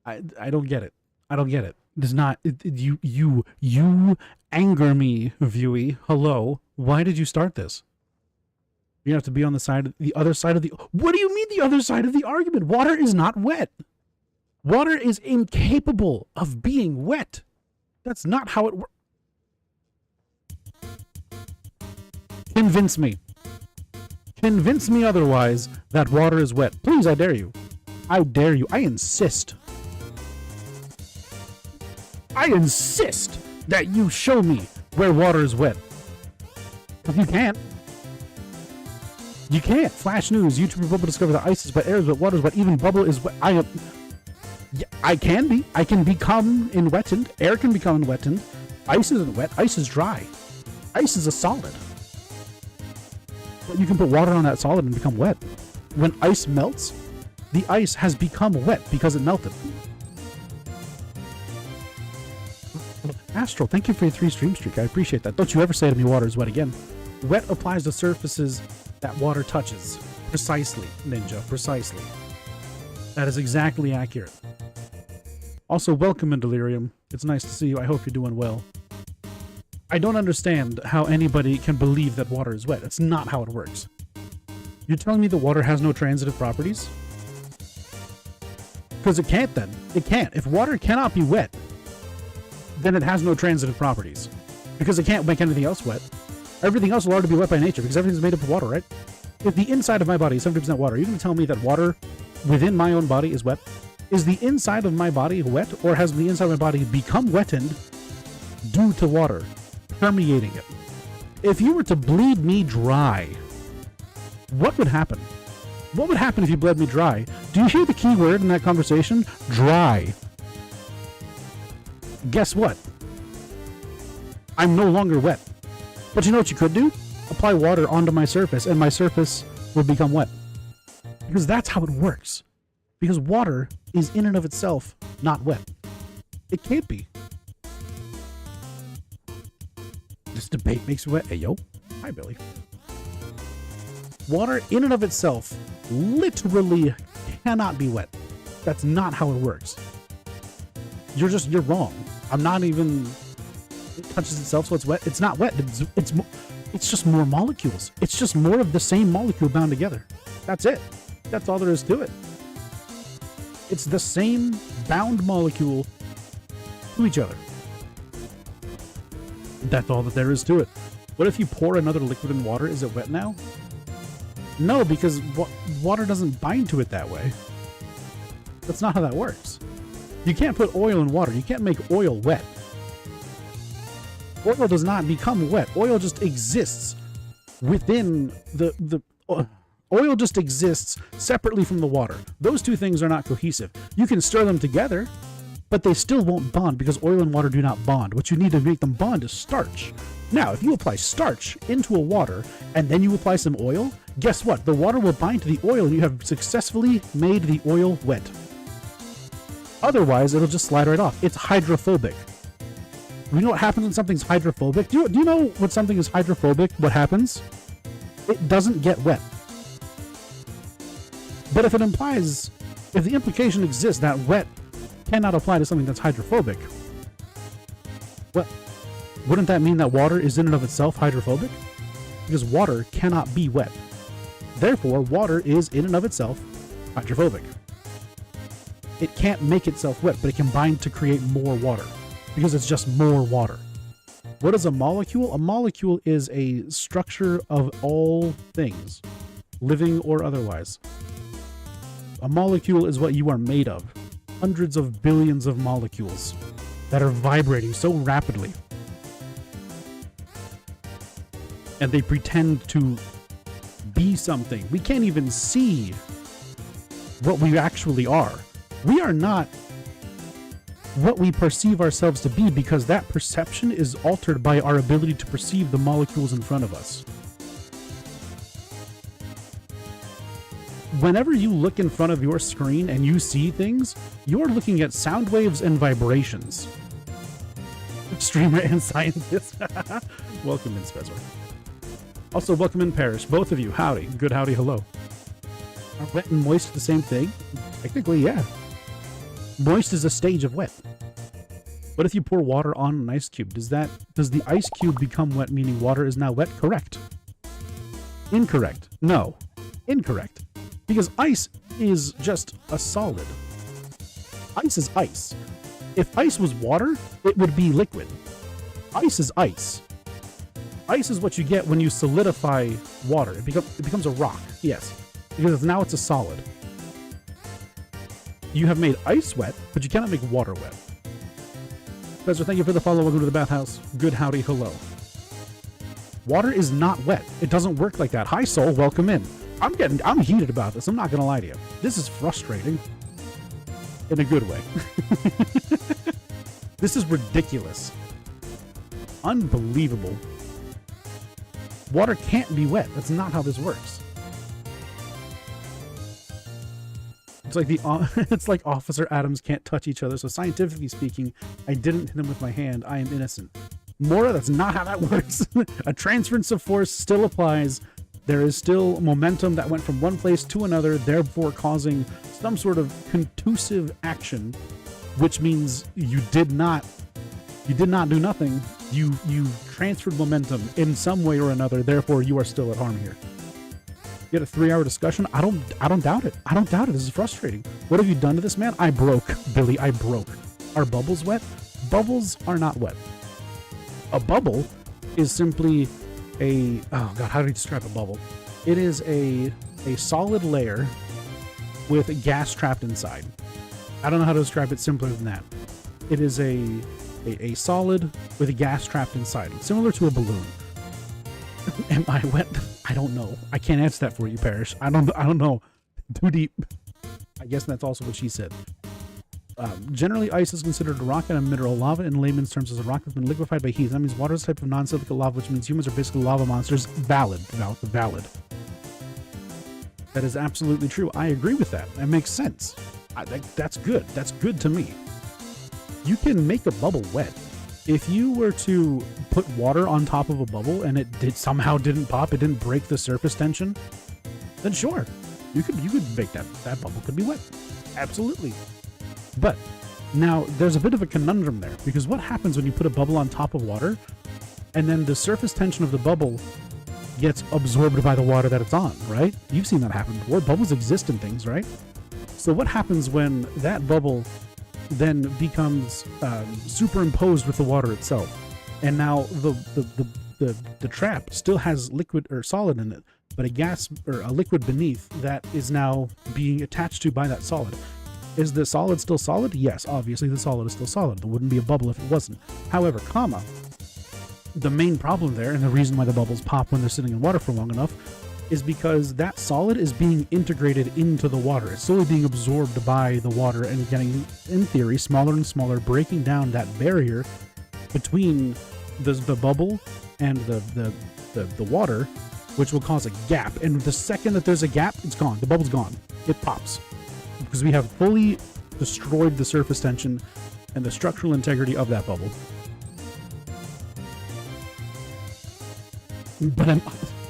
I don't get it. I don't get it. Does not you anger me, Viewey. Hello. Why did you start this? You have to be on the other side of the. What do you mean the other side of the argument? Water is not wet. Water is incapable of being wet. That's not how it works. Convince me. Convince me otherwise that water is wet. Please, I dare you. I dare you. I insist. I insist that you show me where water is wet. If you can't. You can't. Flash news. YouTuber Bubble discovered that ice is wet, air is wet, water is wet, even bubble is wet. I can be. I can become wetted. Air can become wetted. Ice isn't wet. Ice is dry. Ice is a solid. But you can put water on that solid and become wet. When ice melts, the ice has become wet because it melted. Astral, thank you for your 3 stream streak. I appreciate that. Don't you ever say to me water is wet again. Wet applies to surfaces that water touches. Precisely, Ninja. Precisely. That is exactly accurate. Also, welcome in Delirium. It's nice to see you. I hope you're doing well. I don't understand how anybody can believe that water is wet. It's not how it works. You're telling me the water has no transitive properties? Because it can't then. It can't. If water cannot be wet, then it has no transitive properties. Because it can't make anything else wet. Everything else will already be wet by nature because everything's made up of water, right? If the inside of my body is 70% water, you're going to tell me that water within my own body is wet? Is the inside of my body wet, or has the inside of my body become wetted due to water permeating it? If you were to bleed me dry, what would happen? What would happen if you bled me dry? Do you hear the key word in that conversation? Dry. Guess what? I'm no longer wet. But you know what you could do? Apply water onto my surface, and my surface will become wet. Because that's how it works. Because water is in and of itself not wet. It can't be. This debate makes me wet. Hey, yo. Hi, Billy. Water in and of itself literally cannot be wet. That's not how it works. You're wrong. I'm not even... It touches itself, so it's wet. It's not wet. It's just more molecules. It's just more of the same molecule bound together. That's it. That's all there is to it. It's the same bound molecule to each other. That's all that there is to it. What if you pour another liquid in water? Is it wet now? No, because water doesn't bind to it that way. That's not how that works. You can't put oil in water. You can't make oil wet. Oil does not become wet. Oil just exists within oil just exists separately from the water. Those two things are not cohesive. You can stir them together, but they still won't bond because oil and water do not bond. What you need to make them bond is starch. Now, if you apply starch into a water and then you apply some oil, guess what? The water will bind to the oil and you have successfully made the oil wet. Otherwise, it'll just slide right off. It's hydrophobic. You know what happens when something's hydrophobic? Do you know when something is hydrophobic, what happens? It doesn't get wet. But if the implication exists that wet cannot apply to something that's hydrophobic, well, wouldn't that mean that water is in and of itself hydrophobic? Because water cannot be wet. Therefore, water is in and of itself hydrophobic. It can't make itself wet, but it can bind to create more water because it's just more water. What is a molecule? A molecule is a structure of all things, living or otherwise. A molecule is what you are made of. Hundreds of billions of molecules that are vibrating so rapidly. And they pretend to be something. We can't even see what we actually are. We are not what we perceive ourselves to be because that perception is altered by our ability to perceive the molecules in front of us. Whenever you look in front of your screen and you see things, you're looking at sound waves and vibrations. Streamer and scientist. Welcome in, Spezor. Also, welcome in, Parrish. Both of you, howdy. Good howdy, hello. Are wet and moist the same thing? Technically, yeah. Moist is a stage of wet. What if you pour water on an ice cube? Does the ice cube become wet, meaning water is now wet? Correct. Incorrect. No. Incorrect. Because ice is just a solid. Ice is ice. If ice was water, it would be liquid. Ice is ice. Ice is what you get when you solidify water. It becomes a rock, yes. Because now it's a solid. You have made ice wet, but you cannot make water wet. Professor, thank you for the follow. Welcome to the bathhouse. Good howdy, hello. Water is not wet. It doesn't work like that. Hi, soul. Welcome in. I'm heated about this. I'm not gonna lie to you. This is frustrating. In a good way. This is ridiculous. Unbelievable. Water can't be wet. That's not how this works. It's like it's like Officer Adams can't touch each other. So scientifically speaking, I didn't hit him with my hand. I am innocent. Mora, that's not how that works. A transference of force still applies. There is still momentum that went from one place to another, therefore causing some sort of contusive action, which means you did not do nothing. You transferred momentum in some way or another, therefore you are still at harm here. You had a 3-hour discussion? I don't doubt it. I don't doubt it. This is frustrating. What have you done to this man? I broke, Billy. I broke. Are bubbles wet? Bubbles are not wet. A bubble is simply oh god, how do you describe a bubble? It is a solid layer with gas trapped inside. I don't know how to describe it simpler than that. It is a solid with a gas trapped inside, similar to a balloon. Am I wet? I don't know. I can't answer that for you, Parrish. I don't know. Too deep. I guess that's also what she said. Generally, ice is considered a rock and a mineral. Lava, in layman's terms, is a rock that's been liquefied by heat. That means water is a type of non-silica lava, which means humans are basically lava monsters. Valid. Valid. That is absolutely true. I agree with that. That makes sense. That's good. That's good to me. You can make a bubble wet. If you were to put water on top of a bubble and it somehow didn't pop, it didn't break the surface tension, then sure, you could make that bubble could be wet. Absolutely. But now there's a bit of a conundrum there, because what happens when you put a bubble on top of water and then the surface tension of the bubble gets absorbed by the water that it's on, right? You've seen that happen before. Bubbles exist in things, right? So what happens when that bubble then becomes superimposed with the water itself, and now the trap still has liquid or solid in it, but a gas or a liquid beneath that is now being attached to by that solid. Is the solid still solid? Yes, obviously the solid is still solid. There wouldn't be a bubble if it wasn't. However, the main problem there, and the reason why the bubbles pop when they're sitting in water for long enough, is because that solid is being integrated into the water. It's slowly being absorbed by the water and getting, in theory, smaller and smaller, breaking down that barrier between the bubble and the water, which will cause a gap. And the second that there's a gap, it's gone. The bubble's gone. It pops. Because we have fully destroyed the surface tension and the structural integrity of that bubble. But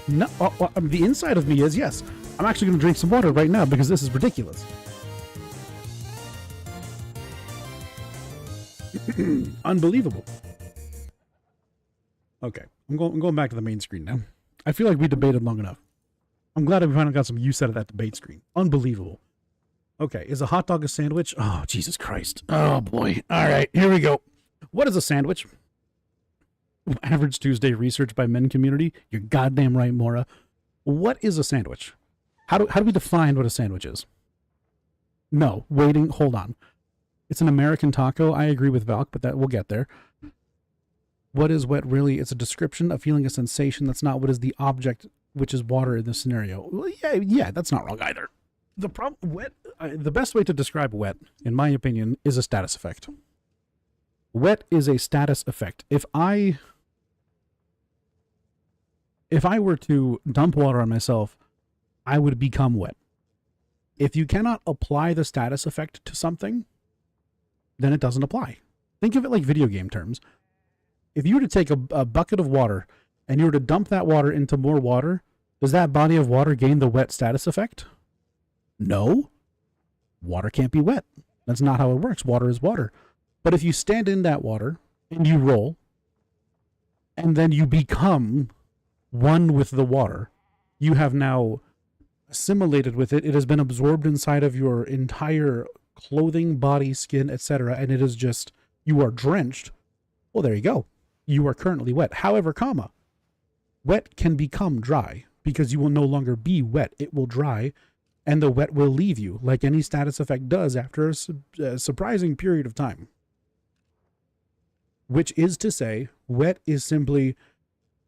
the inside of me is, yes, I'm actually going to drink some water right now because this is ridiculous. Unbelievable. Okay, I'm going back to the main screen now. I feel like we debated long enough. I'm glad we finally got some use out of that debate screen. Unbelievable. Okay, is a hot dog a sandwich? Oh, Jesus Christ. Oh, boy. All right, here we go. What is a sandwich? Average Tuesday research by Men Community. You're goddamn right, Mora. What is a sandwich? How do we define what a sandwich is? No, waiting, hold on. It's an American taco. I agree with Valk, but we'll get there. What is wet really? It's a description, a feeling, a sensation. That's not what is the object, which is water in this scenario. Well, yeah, that's not wrong either. The problem, the best way to describe wet, in my opinion, is a status effect. Wet is a status effect. If I were to dump water on myself, I would become wet. If you cannot apply the status effect to something, then it doesn't apply. Think of it like video game terms. If you were to take a bucket of water and you were to dump that water into more water, does that body of water gain the wet status effect? No. Water can't be wet. That's not how it works. Water is water. But if you stand in that water and you roll, and then you become one with the water, you have now assimilated with it. It has been absorbed inside of your entire clothing, body, skin, etc. And it is just, you are drenched. Well, there you go. You are currently wet. However, wet can become dry because you will no longer be wet. It will dry and the wet will leave you, like any status effect does after a surprising period of time. Which is to say, wet is simply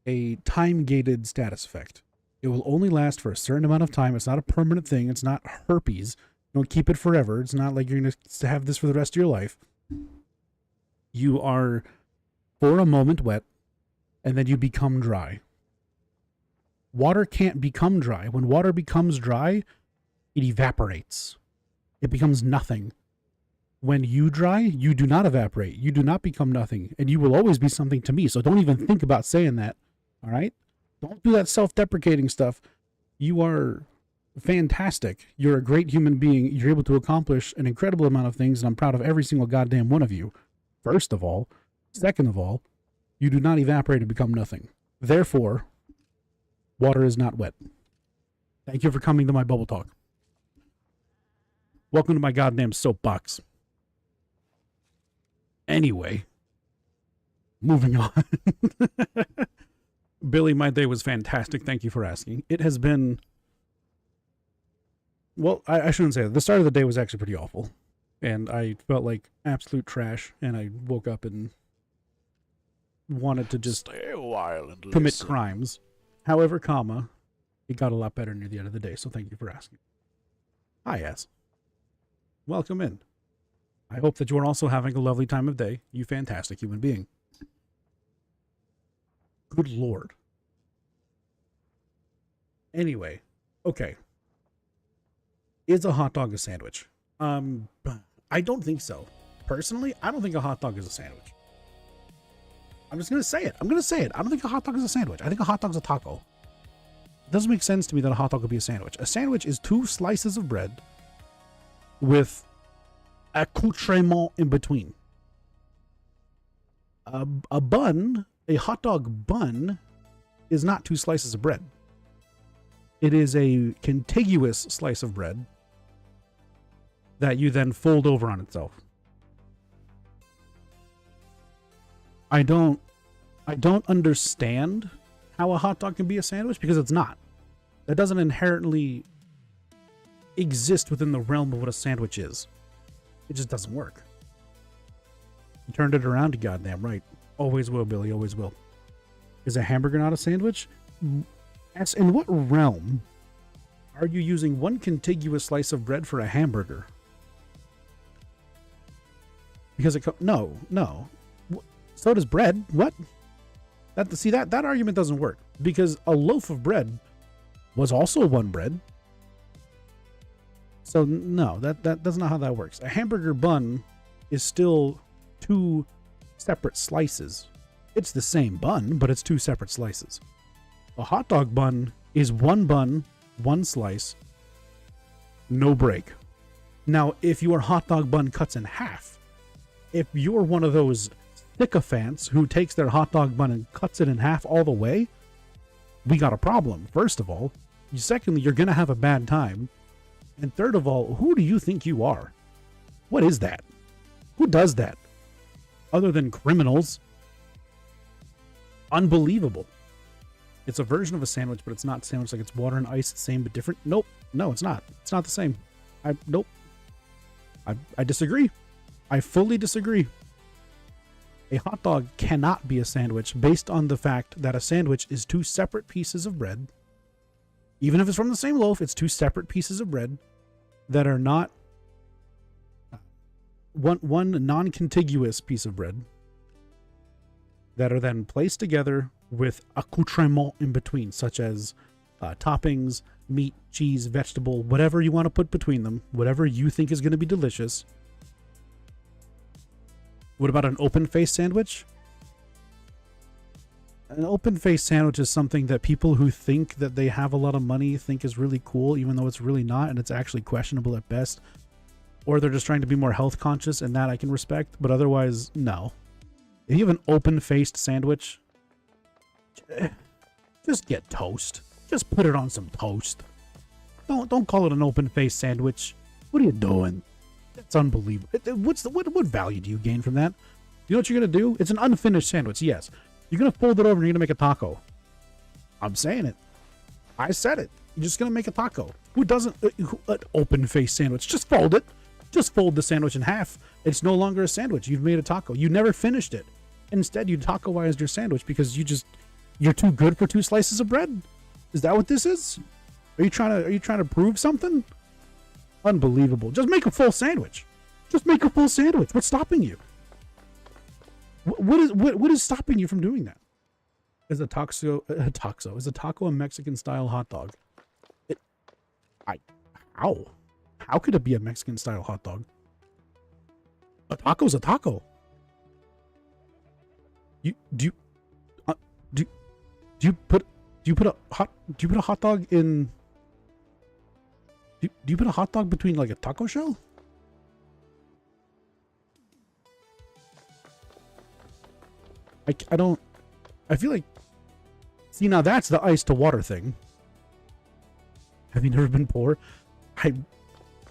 a time-gated status effect. It will only last for a certain amount of time. It's not a permanent thing. It's not herpes. Don't keep it forever. It's not like you're going to have this for the rest of your life. You are, for a moment, wet, and then you become dry. Water can't become dry. When water becomes dry, it evaporates. It becomes nothing. When you dry, you do not evaporate. You do not become nothing. And you will always be something to me. So don't even think about saying that. All right? Don't do that self-deprecating stuff. You are fantastic. You're a great human being. You're able to accomplish an incredible amount of things. And I'm proud of every single goddamn one of you. First of all. Second of all, you do not evaporate and become nothing. Therefore, water is not wet. Thank you for coming to my bubble talk. Welcome to my goddamn soapbox. Anyway, moving on. Billy, my day was fantastic. Thank you for asking. It has been, well, I shouldn't say that. The start of the day was actually pretty awful. And I felt like absolute trash, and I woke up and wanted to just Stay a while and commit listen. crimes. However, it got a lot better near the end of the day, so thank you for asking. Hi, yes. Welcome in. I hope that you are also having a lovely time of day, you fantastic human being. Good Lord. Anyway, okay. Is a hot dog a sandwich? I don't think so. Personally, I don't think a hot dog is a sandwich. I'm just going to say it. I don't think a hot dog is a sandwich. I think a hot dog is a taco. It doesn't make sense to me that a hot dog could be a sandwich. A sandwich is 2 slices of bread with accoutrement in between. A hot dog bun, is not 2 slices of bread. It is a contiguous slice of bread that you then fold over on itself. I don't understand how a hot dog can be a sandwich, because it's not. That doesn't inherently exist within the realm of what a sandwich is. It just doesn't work. You turned it around, goddamn right. Always will, Billy, always will. Is a hamburger not a sandwich? As in what realm are you using one contiguous slice of bread for a hamburger? Because no. So does bread. What? That argument doesn't work, because a loaf of bread was also one bread. So no, that's not how that works. A hamburger bun is still 2 separate slices. It's the same bun, but it's 2 separate slices. A hot dog bun is 1 bun, 1 slice, no break. Now, if your hot dog bun cuts in half, if you're one of those sycophants who takes their hot dog bun and cuts it in half all the way, we got a problem, first of all. Secondly, you're going to have a bad time. And third of all, who do you think you are? What is that? Who does that? Other than criminals. Unbelievable. It's a version of a sandwich, but it's not a sandwich. Like, it's water and ice, same but different. Nope. No, it's not. It's not the same. Nope. I disagree. I fully disagree. A hot dog cannot be a sandwich based on the fact that a sandwich is 2 separate pieces of bread. Even if it's from the same loaf, it's 2 separate pieces of bread that are not one non-contiguous piece of bread that are then placed together with accoutrement in between, such as toppings, meat, cheese, vegetable, whatever you want to put between them, whatever you think is going to be delicious. What about an open-faced sandwich? An open-faced sandwich is something that people who think that they have a lot of money think is really cool, even though it's really not, and it's actually questionable at best. Or they're just trying to be more health conscious, and that I can respect, but otherwise, no. If you have an open-faced sandwich, just get toast. Just put it on some toast. Don't call it an open-faced sandwich. What are you doing? That's unbelievable. What value do you gain from that? You know what you're going to do? It's an unfinished sandwich, yes. You're going to fold it over and you're going to make a taco. I'm saying it. I said it. You're just going to make a taco. Who doesn't? An open-faced sandwich. Just fold it. Just fold the sandwich in half. It's no longer a sandwich. You've made a taco. You never finished it. Instead, you taco-ized your sandwich because you're too good for 2 slices of bread. Is that what this is? Are you trying to prove something? Unbelievable. Just make a full sandwich. Just make a full sandwich. What's stopping you? What is stopping you from doing that? Is a taco a Mexican style hot dog? How could it be a Mexican style hot dog? A taco's a taco. Do you put a hot dog in? Do you put a hot dog between like a taco shell? I feel like, see, now that's the ice to water thing. Have you never been poor? I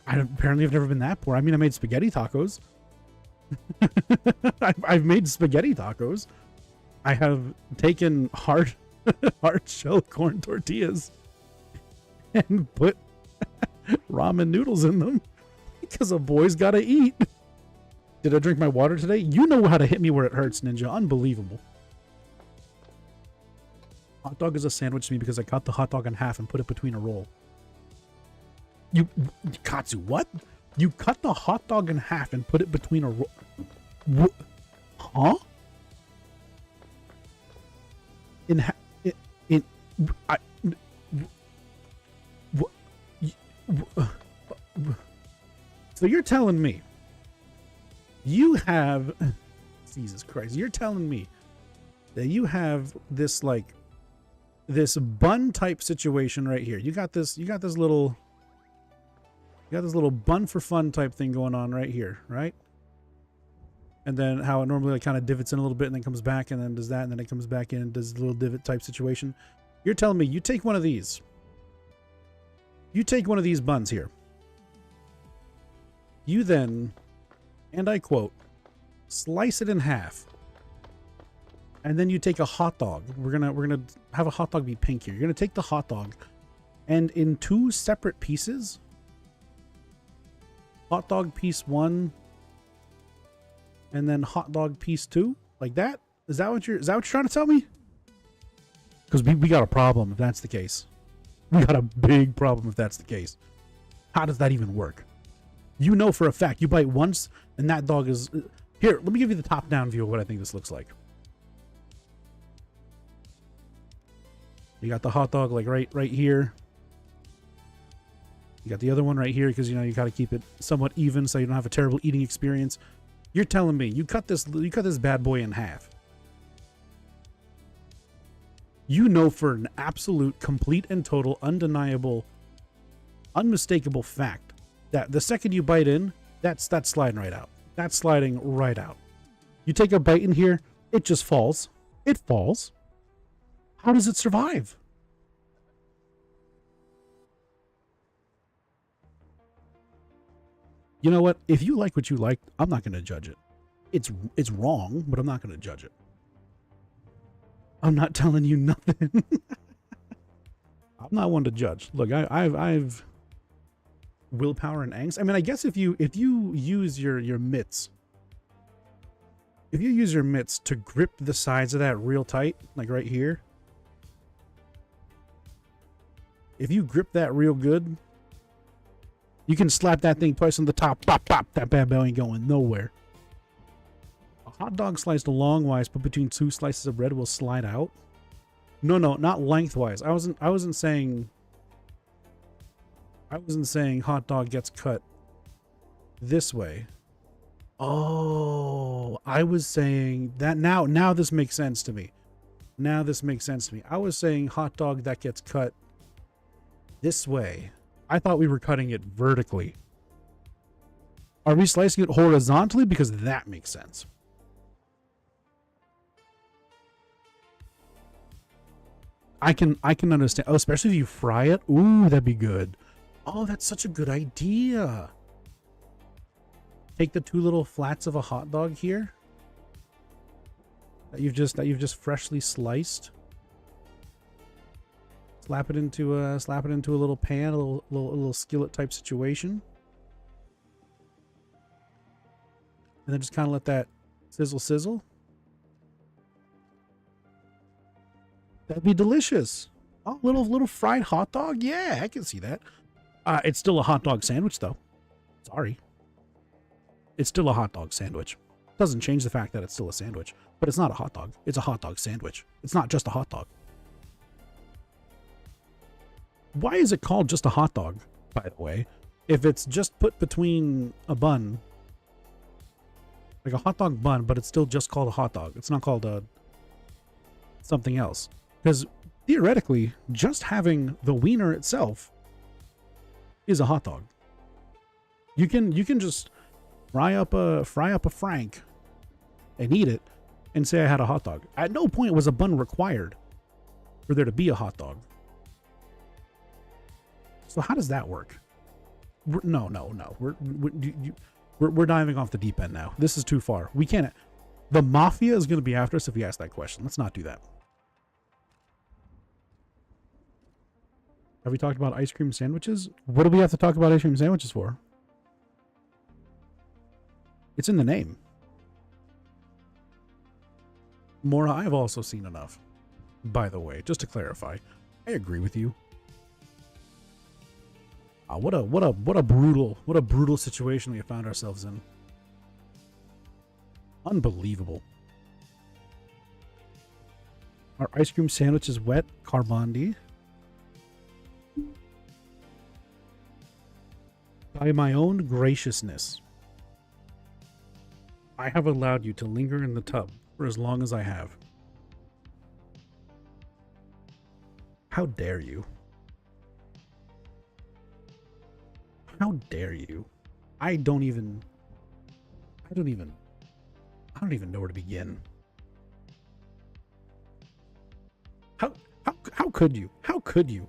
apparently have never been that poor. I mean, I made spaghetti tacos. I've made spaghetti tacos. I have taken hard shell corn tortillas and put ramen noodles in them. What are you Because a boy's got to eat. Did I drink my water today? You know how to hit me where it hurts, Ninja. Unbelievable. Hot dog is a sandwich to me because I cut the hot dog in half and put it between a roll. You, Katsu, what? You cut the hot dog in half and put it between a roll. What? Huh? So you're telling me you have, Jesus Christ, you're telling me that you have this, like, this bun type situation right here. You got this little bun for fun type thing going on right here, right? And then how it normally like kind of divots in a little bit and then comes back and then does that and then it comes back in and does a little divot type situation. You're telling me you take one of these. You take one of these buns here. You then, and I quote, slice it in half. And then you take a hot dog. We're gonna have a hot dog be pink here. You're gonna take the hot dog and in two separate pieces, hot dog piece 1 and then hot dog piece 2, like that. Is that what you're trying to tell me? Because we got a problem if that's the case. We got a big problem if that's the case. How does that even work? You know for a fact you bite once and that dog is here. Let me give you the top down view of what I think this looks like. You got the hot dog like right here. You got the other one right here because you know you got to keep it somewhat even so you don't have a terrible eating experience. You're telling me you cut this bad boy in half. You know for an absolute, complete and total, undeniable, unmistakable fact that the second you bite in, that's sliding right out. That's sliding right out. You take a bite in here, it just falls. It falls. How does it survive? You know what? If you like what you like, I'm not going to judge it. It's wrong, but I'm not going to judge it. I'm not telling you nothing. I'm not one to judge. Look, I've willpower and angst. I mean, I guess if you use your mitts, if you use your mitts to grip the sides of that real tight, like right here, if you grip that real good, you can slap that thing twice on the top, pop, pop. That bad boy ain't going nowhere. A hot dog sliced longwise, put between two slices of bread, will slide out. No, not lengthwise. I wasn't saying hot dog gets cut this way. Oh, I was saying that now this makes sense to me. Now this makes sense to me. I was saying hot dog that gets cut this way. I thought we were cutting it vertically. Are we slicing it horizontally? Because that makes sense. I can understand. Oh, especially if you fry it. Ooh, that'd be good. Oh, that's such a good idea. Take the two little flats of a hot dog here that you've just freshly sliced. Slap it into a little pan, a little skillet type situation, and then just kind of let that sizzle. That'd be delicious. Oh, little fried hot dog. Yeah, I can see that. It's still a hot dog sandwich, though. Sorry, it's still a hot dog sandwich. Doesn't change the fact that it's still a sandwich, but it's not a hot dog. It's a hot dog sandwich. It's not just a hot dog. Why is it called just a hot dog, by the way, if it's just put between a bun, like a hot dog bun, but it's still just called a hot dog? It's not called something else. Because theoretically, just having the wiener itself is a hot dog. You can just fry up a frank and eat it and say I had a hot dog. At no point was a bun required for there to be a hot dog. So how does that work? No. We're diving off the deep end now. This is too far. We can't. The mafia is going to be after us if we ask that question. Let's not do that. Have we talked about ice cream sandwiches? What do we have to talk about ice cream sandwiches for? It's in the name. Mora, I've also seen enough. By the way, just to clarify, I agree with you. What a brutal situation we have found ourselves in. Unbelievable. Our ice cream sandwich is wet, Carbandi. By my own graciousness, I have allowed you to linger in the tub for as long as I have. How dare you? How dare you? I don't even know where to begin. How could you? How could you?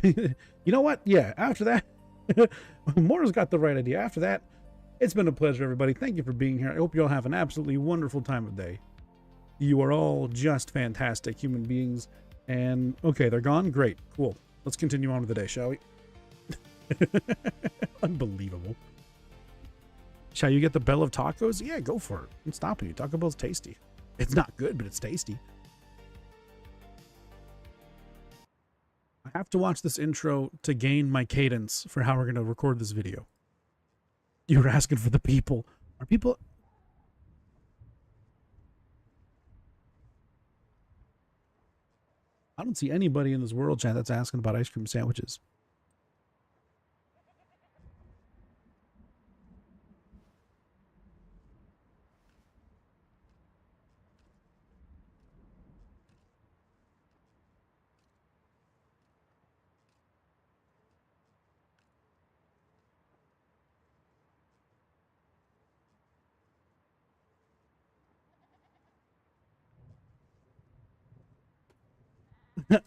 You know what? Yeah, after that, Mora's got the right idea. After that, it's been a pleasure, everybody. Thank you for being here. I hope you all have an absolutely wonderful time of day. You are all just fantastic human beings. And, okay, they're gone? Great. Cool. Let's continue on with the day, shall we? Unbelievable. Shall you get the Bell of Tacos? Yeah, go for it. I'm stopping you. Taco Bell's tasty. It's not good, but it's tasty. I have to watch this intro to gain my cadence for how we're going to record this video. You were asking for the people. Are people... I don't see anybody in this world chat that's asking about ice cream sandwiches.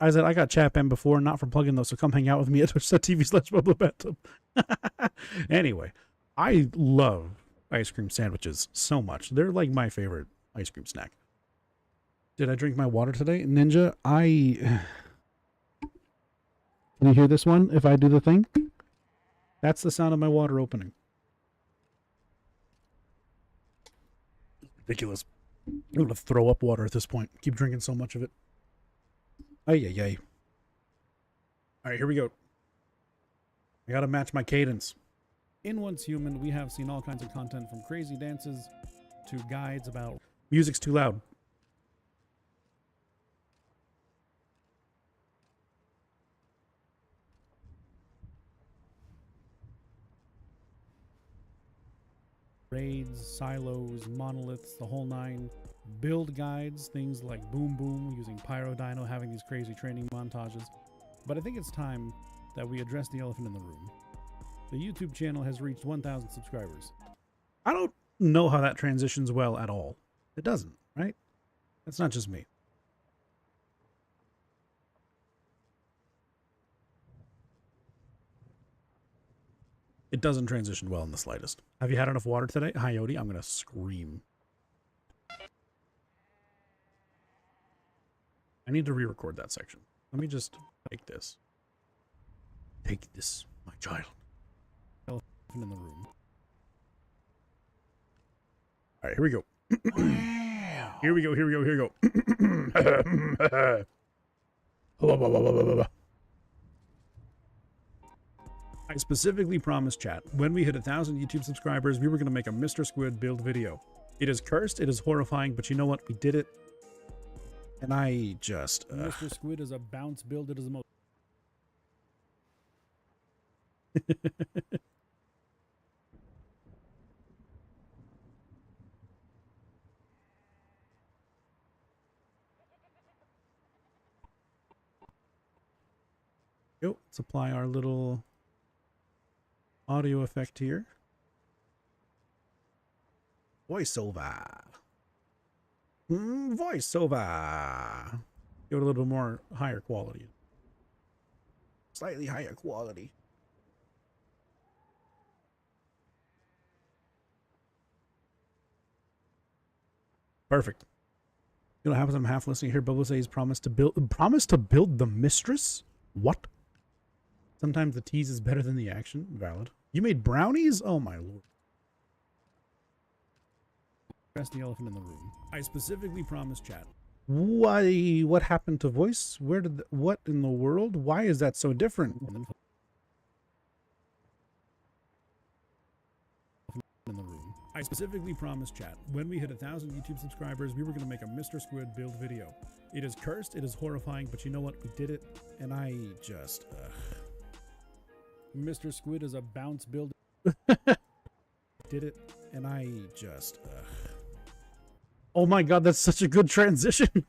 I said, I got Chapman before, not for plugging those, so come hang out with me at twitch.tv/bubblebathtub. Anyway, I love ice cream sandwiches so much. They're like my favorite ice cream snack. Did I drink my water today? Ninja, Can you hear this one if I do the thing? That's the sound of my water opening. Ridiculous. I'm going to throw up water at this point. Keep drinking so much of it. Ay, ay, ay. All right, here we go. I gotta match my cadence. In Once Human, we have seen all kinds of content from crazy dances to guides about music's too loud. Raids, silos, monoliths, the whole nine. Build guides, things like Boom Boom, using Pyrodino, having these crazy training montages. But I think it's time that we address the elephant in the room. The YouTube channel has reached 1,000 subscribers. I don't know how that transitions well at all. It doesn't, right? That's not just me. It doesn't transition well in the slightest. Have you had enough water today? Hi, Yodi. I'm going to scream. I need to re-record that section. Let me just take this. Take this, my child. Elephant in the room. All right, here we go. Here we go, here we go, here we go. I specifically promised chat, when we hit 1,000 YouTube subscribers, we were going to make a Mr. Squid build video. It is cursed, it is horrifying, but you know what? We did it. And I just... Mr. Squid is a bounce build. It is the most... Yo, let's apply our little audio effect here. Voiceover. Voiceover. Give it a little bit more higher quality. Slightly higher quality. Perfect. You know what happens? I'm half listening here. Bubba says he's promised to build the mistress. What? Sometimes the tease is better than the action. Valid. You made brownies? Oh my lord. Address the elephant in the room. I specifically promised chat. Why? What happened to voice? Where did what in the world? Why is that so different? In the room. I specifically promised chat when we hit 1,000 YouTube subscribers, we were going to make a Mr. Squid build video. It is cursed, it is horrifying, but you know what? We did it, and I just... Mr. Squid is a bounce build. Did it, and I just... Oh my god, that's such a good transition.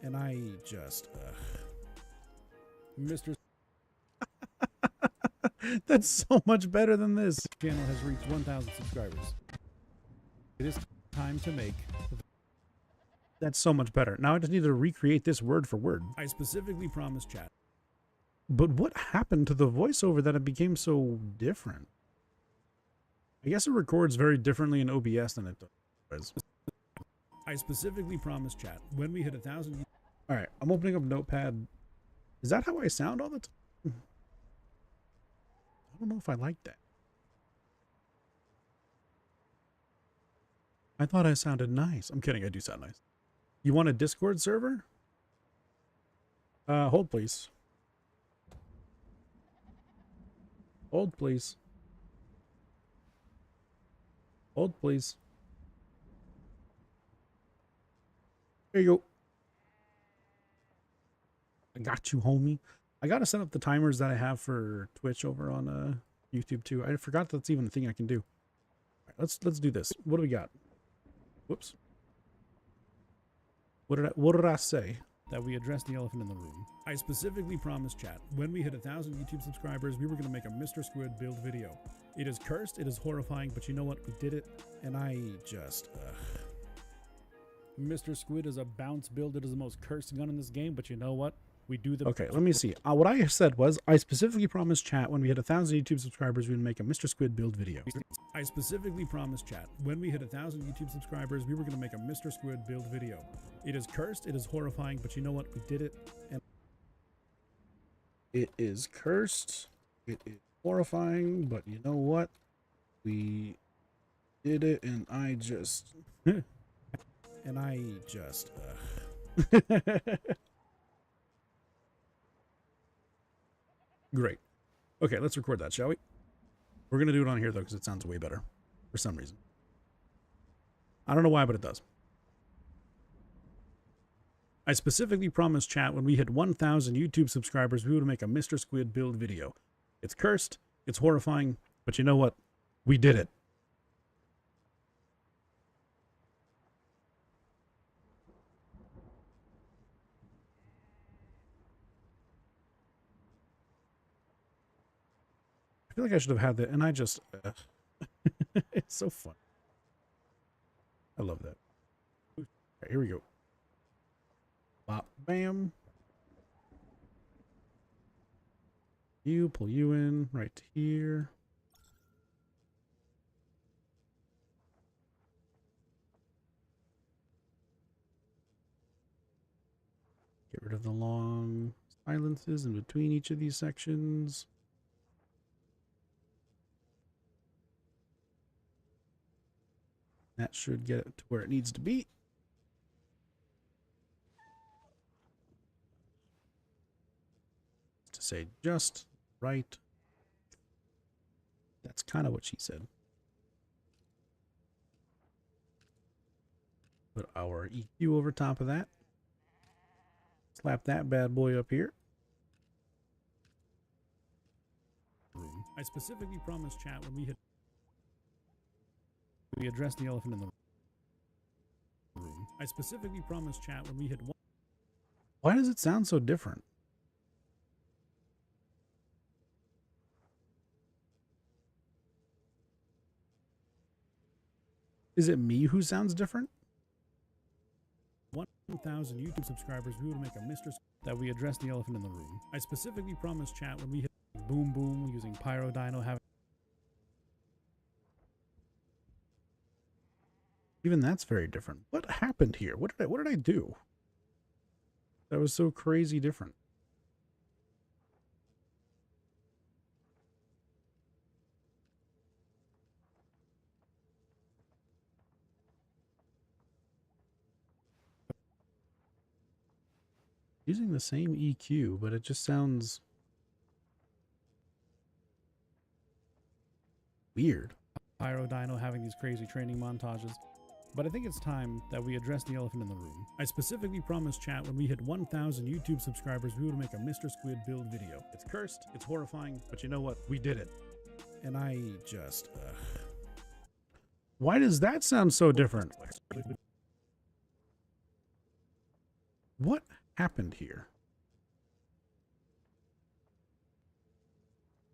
And I just... Mr. That's so much better than this. The channel has reached 1,000 subscribers. It is time to make... That's so much better. Now I just need to recreate this word for word. I specifically promised chat. But what happened to the voiceover that it became so different? I guess it records very differently in OBS than it does. I specifically promised chat when we hit 1,000... Alright, I'm opening up Notepad. Is that how I sound all the time? I don't know if I like that. I thought I sounded nice. I'm kidding, I do sound nice. You want a Discord server? Hold please. Hold please. Hold please. There you go. I got you, homie. I gotta set up the timers that I have for Twitch over on YouTube too. I forgot that's even a thing I can do. All right, let's do this. What do we got? Whoops. What did I say? That we addressed the elephant in the room. I specifically promised chat when we hit 1,000 YouTube subscribers, we were gonna make a Mr. Squid build video. It is cursed, it is horrifying, but you know what? We did it, and I just... Mr. Squid is a bounce build. It is the most cursed gun in this game, but you know what? We do the... Okay, let me see. What I said was, I specifically promised chat when we hit 1,000 YouTube subscribers, we'd make a Mr. Squid build video. I specifically promised chat when we hit 1,000 YouTube subscribers, we were going to make a Mr. Squid build video. It is cursed, it is horrifying, but you know what? We did it, and... It is cursed, it is horrifying, but you know what? We did it, and I just... and I just... Great. Okay, let's record that, shall we? We're going to do it on here, though, because it sounds way better for some reason. I don't know why, but it does. I specifically promised chat when we hit 1,000 YouTube subscribers, we would make a Mr. Squid build video. It's cursed, it's horrifying, but you know what? We did it. I feel like I should have had that, and I just... it's so fun. I love that. All right, here we go. Bop, bam. You pull you in right to here. Get rid of the long silences in between each of these sections. That should get it to where it needs to be. To say just right. That's kind of what she said. Put our EQ over top of that. Slap that bad boy up here. I specifically promised chat when we addressed the elephant in the room. I specifically promised chat when we hit one. Why does it sound so different? Is it me who sounds different? 1,000 YouTube subscribers, we would make a Mr. that we addressed the elephant in the room. I specifically promised chat when we hit boom boom using Pyrodino having... Even that's very different. What happened here? What did I do? That was so crazy different. Using the same EQ, but it just sounds weird. Pyro Dino having these crazy training montages. But I think it's time that we address the elephant in the room. I specifically promised chat when we hit 1,000 YouTube subscribers, we would make a Mr. Squid build video. It's cursed, it's horrifying, but you know what? We did it. And I just... Why does that sound so different? What happened here?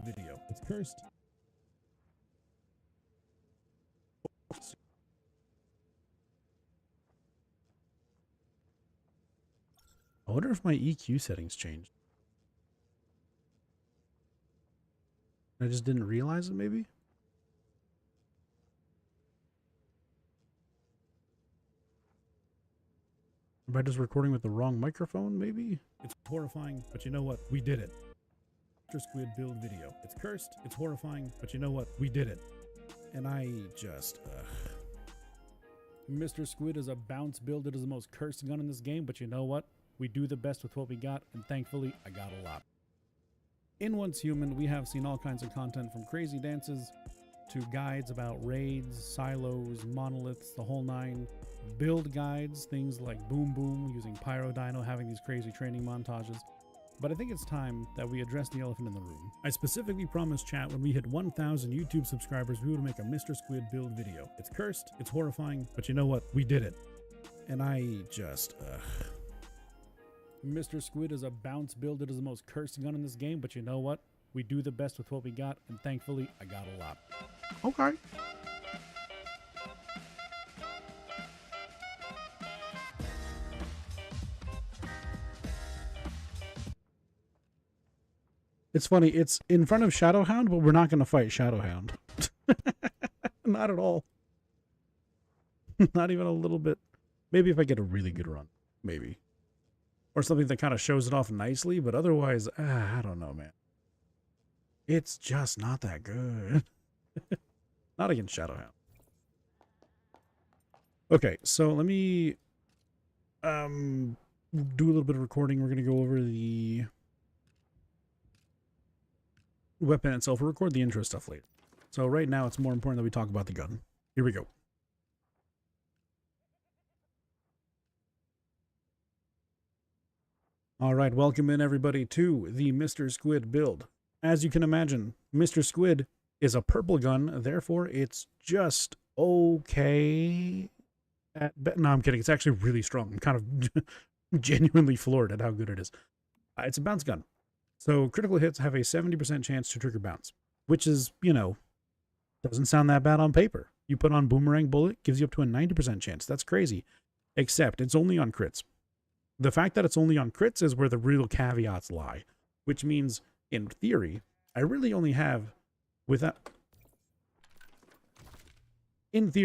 Video. It's cursed. I wonder if my EQ settings changed. I just didn't realize it, maybe? Am I just recording with the wrong microphone, maybe? It's horrifying, but you know what? We did it. Mr. Squid build video. It's cursed, it's horrifying, but you know what? We did it. And I just... Mr. Squid is a bounce build. It is the most cursed gun in this game, but you know what? We do the best with what we got, and thankfully, I got a lot. In Once Human, we have seen all kinds of content from crazy dances to guides about raids, silos, monoliths, the whole nine, build guides, things like Boom Boom, using Pyro Dino, having these crazy training montages. But I think it's time that we address the elephant in the room. I specifically promised chat when we hit 1,000 YouTube subscribers, we would make a Mr. Squid build video. It's cursed, it's horrifying, but you know what? We did it. And I just... Mr. Squid is a bounce build. It is the most cursed gun in this game, but you know what? We do the best with what we got, and thankfully, I got a lot. Okay. It's funny, it's in front of Shadowhound, but we're not going to fight Shadowhound. Not at all. Not even a little bit. Maybe if I get a really good run. Maybe. Or something that kind of shows it off nicely, but otherwise, I don't know, man. It's just not that good. Not against Shadowhound. Okay, so let me do a little bit of recording. We're going to go over the weapon itself. We'll record the intro stuff later. So right now, it's more important that we talk about the gun. Here we go. All right, welcome in everybody to the Mr. Squid build. As you can imagine, Mr. Squid is a purple gun, therefore it's just okay. No, I'm kidding. It's actually really strong. I'm kind of genuinely floored at how good it is. It's a bounce gun. So critical hits have a 70% chance to trigger bounce, which is, you know, doesn't sound that bad on paper. You put on boomerang bullet, gives you up to a 90% chance. That's crazy. Except it's only on crits. The fact that it's only on crits is where the real caveats lie, which means, in theory, I really only have, in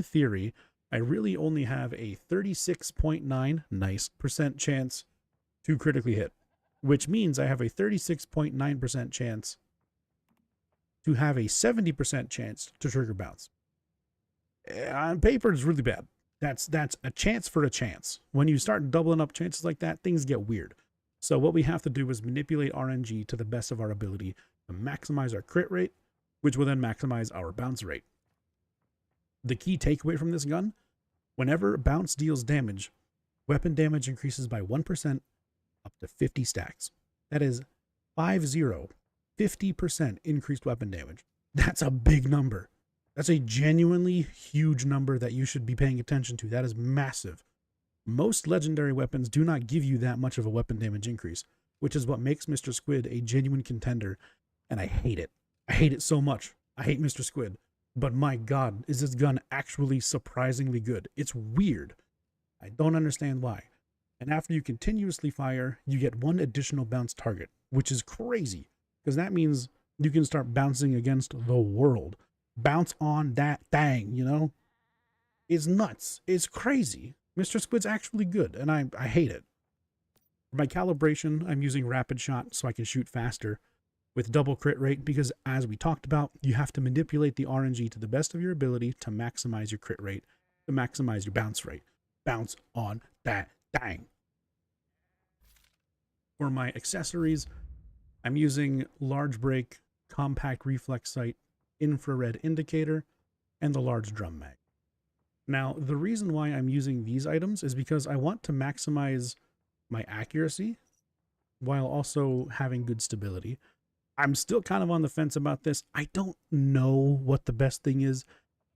theory, I really only have a 36.9% chance to critically hit, which means I have a 36.9% chance to have a 70% chance to trigger bounce. On paper, it's really bad. That's a chance for a chance. When you start doubling up chances like that, things get weird. So what we have to do is manipulate RNG to the best of our ability to maximize our crit rate, which will then maximize our bounce rate. The key takeaway from this gun, whenever bounce deals damage, weapon damage increases by 1% up to 50 stacks. That is 50% increased weapon damage. That's a big number. That's a genuinely huge number that you should be paying attention to. That is massive. Most legendary weapons do not give you that much of a weapon damage increase, which is what makes Mr. Squid a genuine contender, and I hate it. I hate it so much. I hate Mr. Squid, but my God, is this gun actually surprisingly good? It's weird. I don't understand why. And after you continuously fire, you get one additional bounce target, which is crazy, because that means you can start bouncing against the world. Bounce on that thing, you know? It's nuts. It's crazy. Mr. Squid's actually good, and I hate it. For my calibration, I'm using rapid shot so I can shoot faster with double crit rate, because as we talked about, you have to manipulate the RNG to the best of your ability to maximize your crit rate, to maximize your bounce rate. bounce on that dang. For my accessories, I'm using large break, compact reflex sight, infrared indicator, and the large drum mag. Now, the reason why I'm using these items is because I want to maximize my accuracy while also having good stability. I'm still kind of on the fence about this. I don't know what the best thing is.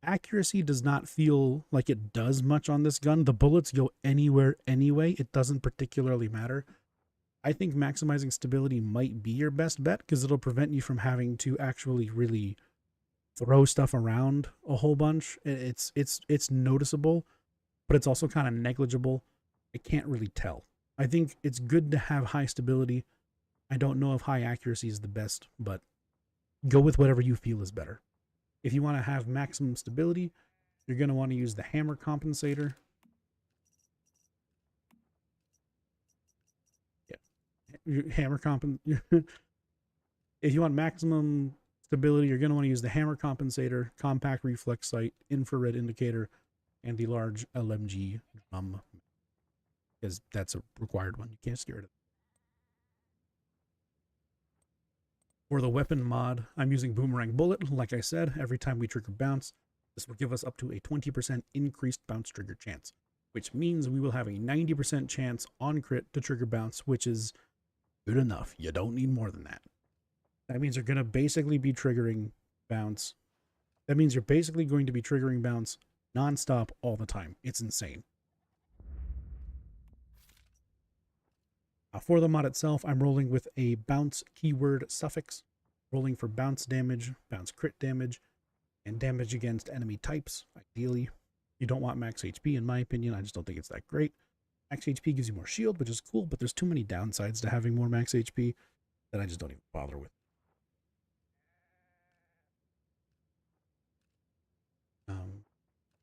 Accuracy does not feel like it does much on this gun. The bullets go anywhere anyway. It doesn't particularly matter. I think maximizing stability might be your best bet because it'll prevent you from having to actually really throw stuff around a whole bunch. It's noticeable, but it's also kind of negligible. I can't really tell. I think it's good to have high stability. I don't know if high accuracy is the best, but go with whatever you feel is better. If you want to have maximum stability, you're going to want to use the hammer compensator. Hammer comp. If you want maximum stability, you're going to want to use the hammer compensator, compact reflex sight, infrared indicator, and the large LMG drum, because that's a required one. You can't scare it. For the weapon mod, I'm using boomerang bullet. Like I said, every time we trigger bounce, this will give us up to a 20% increased bounce trigger chance, which means we will have a 90% chance on crit to trigger bounce, which is good enough. You don't need more than that. That means you're going to basically be triggering bounce. That means you're basically going to be triggering bounce nonstop all the time. It's insane. For the mod itself, I'm rolling with a bounce keyword suffix, rolling for bounce damage, bounce crit damage, and damage against enemy types. Ideally, you don't want max HP, in my opinion. I just don't think it's that great. Max HP gives you more shield, which is cool, but there's too many downsides to having more max HP that I just don't even bother with.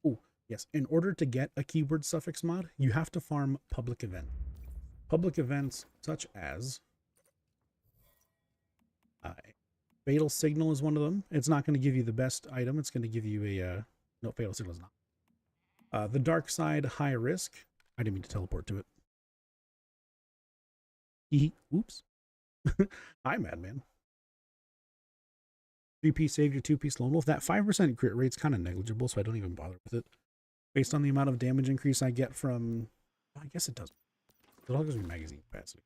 Oh, yes. In order to get a keyword suffix mod, you have to farm public events. Public events such as Fatal Signal is one of them. It's not going to give you the best item. It's going to give you a... no, Fatal Signal is not. The Dark Side High Risk. I didn't mean to teleport to it. Oops. Hi, Madman. 3-piece Savior, 2-piece Lone Wolf. That 5% crit rate's kind of negligible, so I don't even bother with it. Based on the amount of damage increase I get from... I guess it doesn't. It all gives me magazine capacity.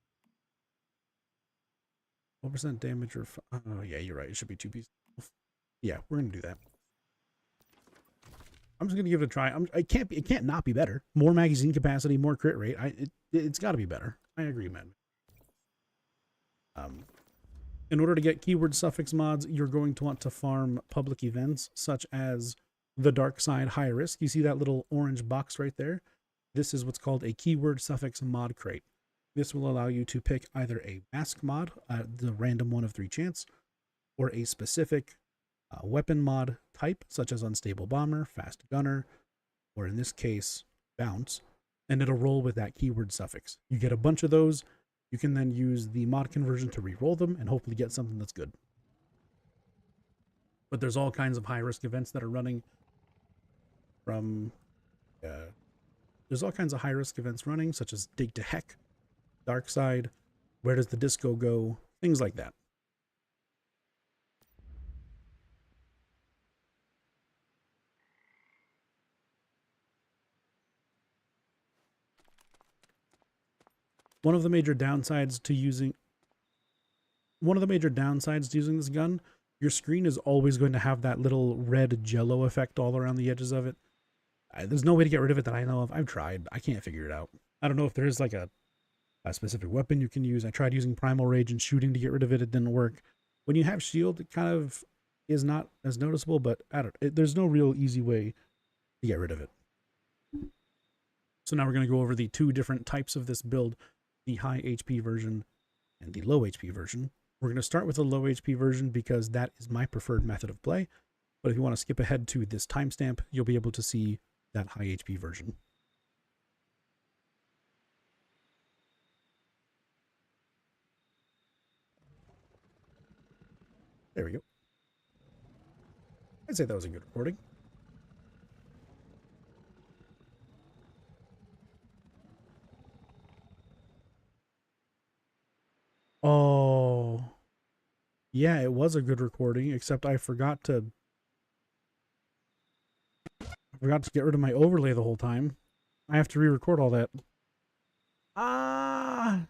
4% damage or... oh, yeah, you're right. It should be 2-piece. Yeah, we're going to do that. I'm just going to give it a try. It can't not be better. More magazine capacity, more crit rate. It's got to be better. I agree, man. In order to get keyword suffix mods, you're going to want to farm public events such as the Dark Side High Risk. You see that little orange box right there? This is what's called a keyword suffix mod crate. This will allow you to pick either a mask mod, the random 1 of 3 chance, or a specific weapon mod type, such as Unstable Bomber, Fast Gunner, or in this case, Bounce, and it'll roll with that keyword suffix. You get a bunch of those. You can then use the mod conversion to re-roll them and hopefully get something that's good. But there's all kinds of high-risk events that are running from... there's all kinds of high-risk events running, such as Dig to Heck, Dark Side, Where Does the Disco Go, things like that. One of the major downsides to using this gun, your screen is always going to have that little red jello effect all around the edges of it. There's no way to get rid of it that I know of. I've tried. I can't figure it out. I don't know if there is like a specific weapon you can use. I tried using Primal Rage and shooting to get rid of it. It didn't work. When you have shield, it kind of is not as noticeable, but there's no real easy way to get rid of it. So now we're going to go over the 2 different types of this build, the high HP version and the low HP version. We're going to start with the low HP version because that is my preferred method of play. But if you want to skip ahead to this timestamp, you'll be able to see that high HP version. There we go. I'd say that was a good recording. Yeah, it was a good recording, except I forgot to get rid of my overlay the whole time. I have to re-record all that. Ah,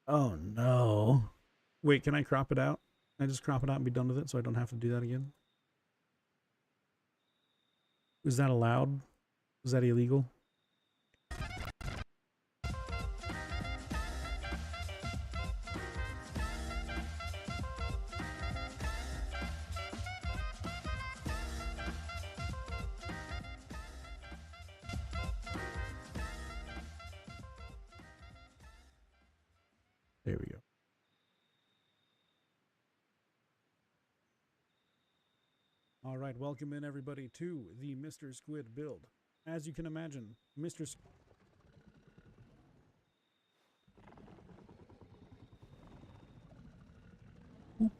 oh no. Wait, can I crop it out? Can I just crop it out and be done with it so I don't have to do that again? Is that allowed? Is that illegal? There we go. All right, welcome in everybody to the Mr. Squid build. As you can imagine, Mr. All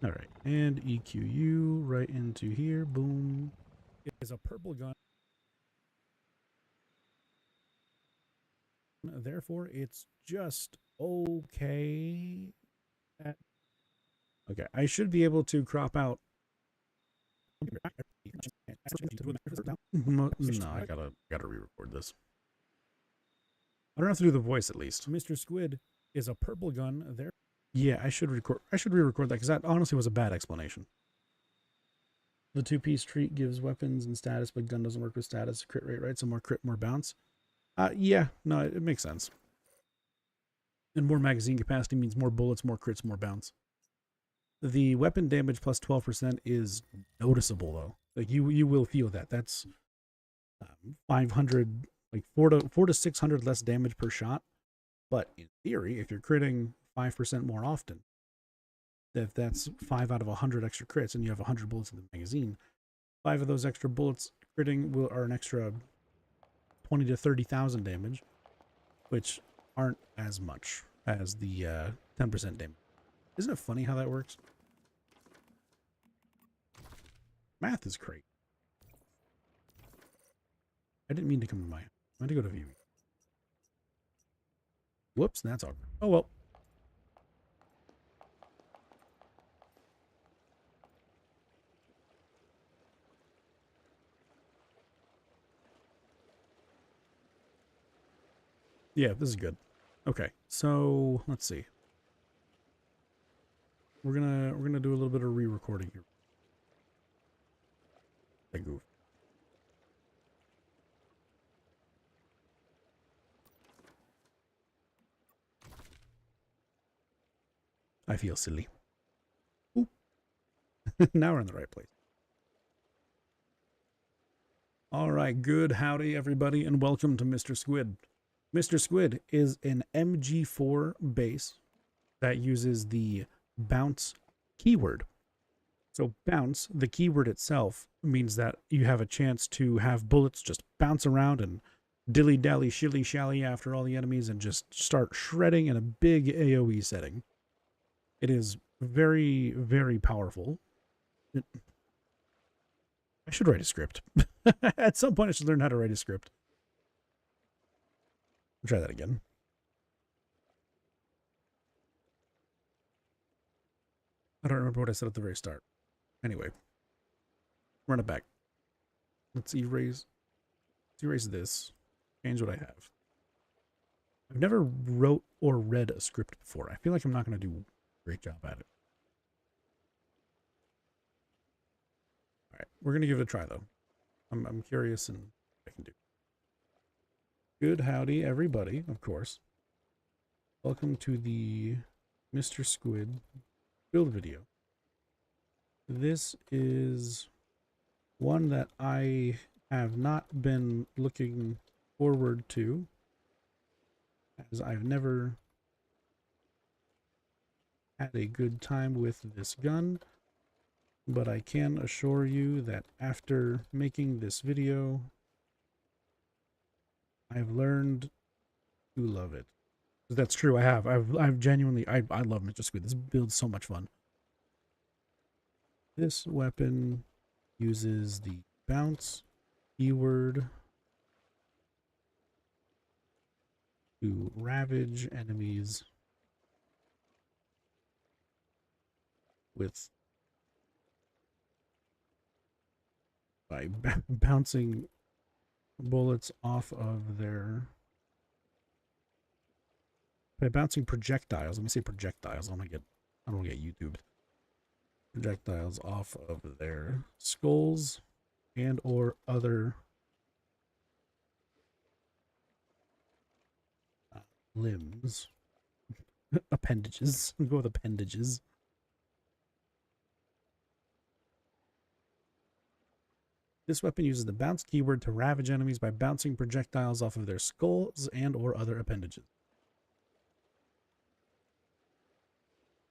right, and EQU right into here. Boom. It is a purple gun. Therefore, it's just okay. Okay, I should be able to crop out. No, I gotta re-record this. I don't have to do the voice at least. Mr. Squid is a purple gun. There. Yeah, I should re-record that because that honestly was a bad explanation. The two-piece treat gives weapons and status, but gun doesn't work with status. Crit rate, right? So more crit, more bounce. Yeah, no, it makes sense. And more magazine capacity means more bullets, more crits, more bounce. The weapon damage plus 12% is noticeable though. Like you will feel that. That's 500, like 4 to 600 less damage per shot. But in theory, if you're critting 5% more often, if that's 5 out of 100 extra crits and you have 100 bullets in the magazine, 5 of those extra bullets critting are an extra 20 to 30,000 damage, which aren't as much as the 10% damage. Isn't it funny how that works? Math is great. I didn't mean to come to my... I had to go to view. Whoops, that's awkward. Oh well. Yeah, this is good. Okay, so let's see. We're gonna do a little bit of re-recording here. I goof. I feel silly. Oop. Now we're in the right place. All right, good howdy everybody, and welcome to Mr. Squid. Mr. Squid is an MG4 base that uses the bounce keyword. So bounce, the keyword itself, means that you have a chance to have bullets just bounce around and dilly-dally, shilly-shally after all the enemies and just start shredding in a big AoE setting. It is very, very powerful. I should write a script. At some point I should learn how to write a script. I'll try that again. I don't remember what I said at the very start. Anyway, run it back. Let's erase this. Change what I have. I've never wrote or read a script before. I feel like I'm not going to do a great job at it. All right, we're going to give it a try though. I'm curious and I can do. Good howdy everybody, of course. Welcome to the Mr. Squid build video. This is one that I have not been looking forward to, as I've never had a good time with this gun, but I can assure you that after making this video, I've learned to love it. That's true, I have. I've genuinely, I love Mr. Squid. This build's so much fun. This weapon uses the bounce keyword. to ravage enemies with by bouncing bullets off of their by bouncing projectiles. Let me say projectiles. I don't want to get YouTubed. Projectiles off of their skulls and or other limbs. Appendages. We'll go with appendages. This weapon uses the bounce keyword to ravage enemies by bouncing projectiles off of their skulls and or other appendages.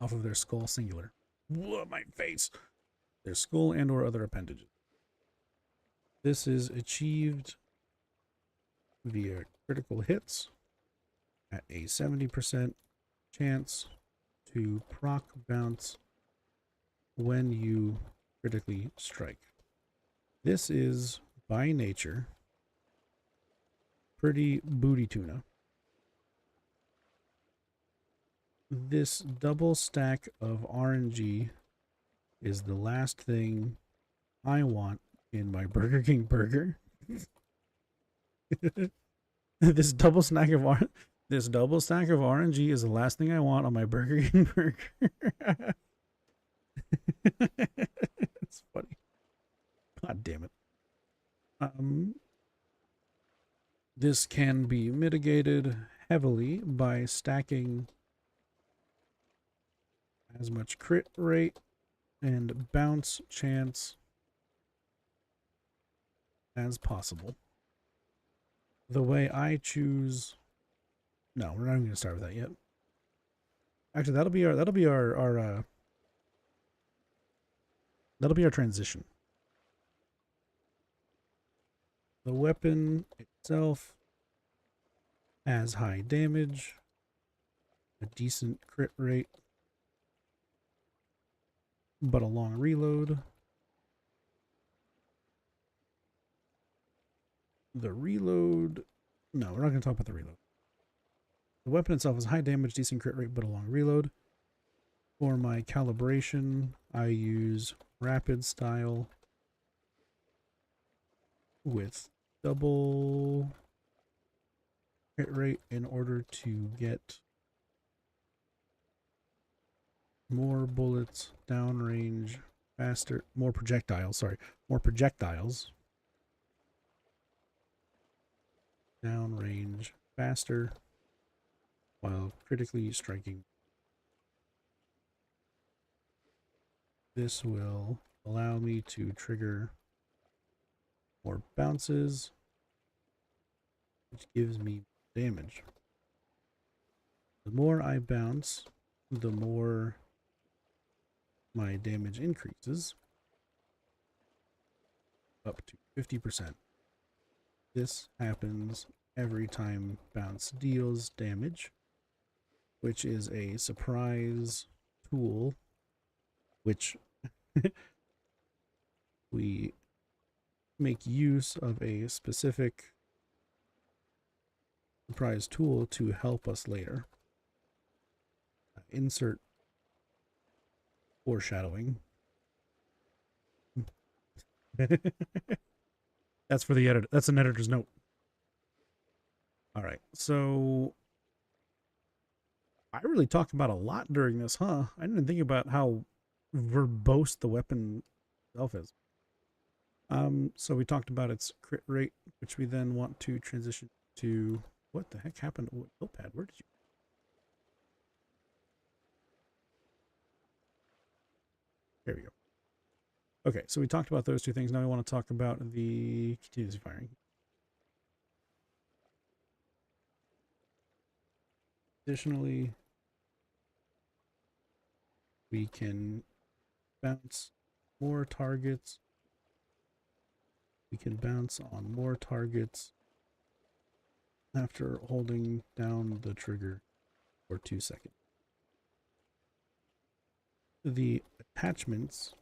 Off of their skull, singular. Whoa, my face! Their skull and or other appendages. This is achieved via critical hits at a 70% chance to proc bounce when you critically strike. This is, by nature, pretty booty tuna. This double stack of RNG is the last thing I want in my Burger King burger. This double stack of RNG is the last thing I want on my Burger King burger. It's funny. God damn it. This can be mitigated heavily by stacking as much crit rate and bounce chance as possible. The way I choose... No, we're not even going to start with that yet. Actually, that'll be our transition. The weapon itself has high damage, a decent crit rate, but a long reload. The reload... No, we're not going to talk about the reload. The weapon itself has high damage, decent crit rate, but a long reload. For my calibration, I use rapid style with double hit rate in order to get more bullets downrange faster, more projectiles downrange faster while critically striking. This will allow me to trigger more bounces, which gives me damage. The more I bounce, the more my damage increases, up to 50%. This happens every time bounce deals damage, which is a surprise tool, which we make use of a specific surprise tool to help us later. Insert foreshadowing. That's for the editor. That's an editor's note. All right, so I really talked about a lot during this, huh? I didn't think about how verbose the weapon itself is. So we talked about its crit rate, which we then want to transition to. What the heck happened to Notepad? Where did you? There we go. Okay, so we talked about those two things. Now we want to talk about the continuous firing. Additionally, we can bounce more targets. We can bounce on more targets after holding down the trigger for 2 seconds. The attachments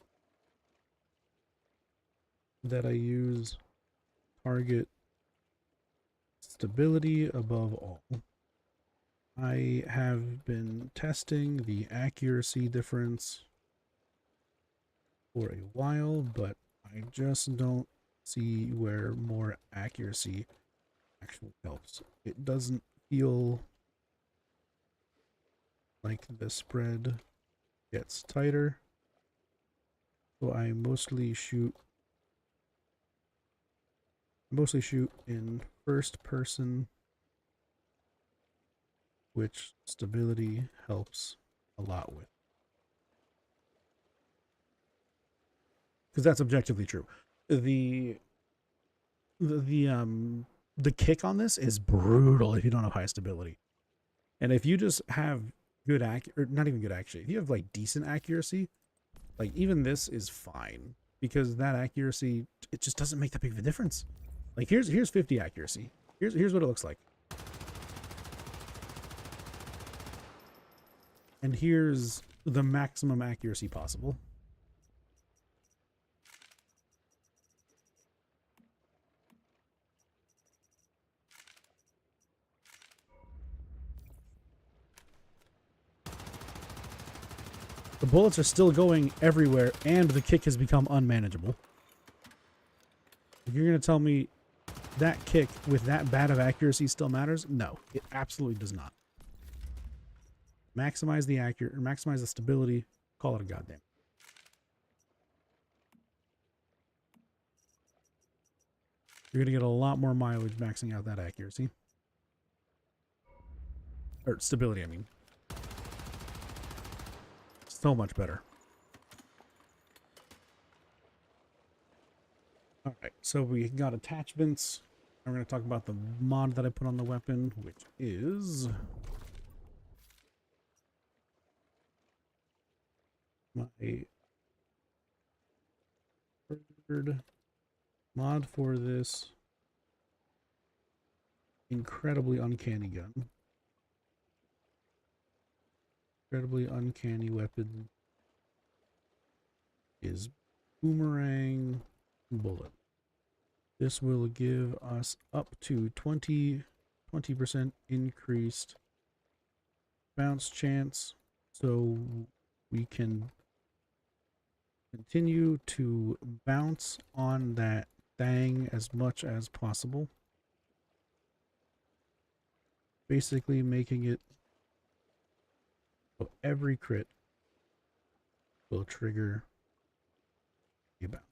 that I use target stability above all. I have been testing the accuracy difference for a while, but I just don't see where more accuracy actually helps. It doesn't feel like the spread gets tighter, so I mostly shoot in first person, which stability helps a lot with, because that's objectively true. The kick on this is brutal if you don't have high stability, and if you just have good or not even good accuracy, if you have like decent accuracy, like even this is fine, because that accuracy, it just doesn't make that big of a difference. Like here's 50 accuracy. Here's what it looks like. And here's the maximum accuracy possible. The bullets are still going everywhere, and the kick has become unmanageable. If you're going to tell me that kick with that bad of accuracy still matters, no, it absolutely does not. Maximize the maximize the stability, call it a goddamn. You're going to get a lot more mileage maxing out that accuracy. Or stability, I mean. So much better. Alright, so we got attachments. I'm going to talk about the mod that I put on the weapon, which is my third mod for this incredibly uncanny gun. Incredibly uncanny weapon is boomerang bullet. This will give us up to 20% increased bounce chance, so we can continue to bounce on that thing as much as possible, basically making it so every crit will trigger a bounce.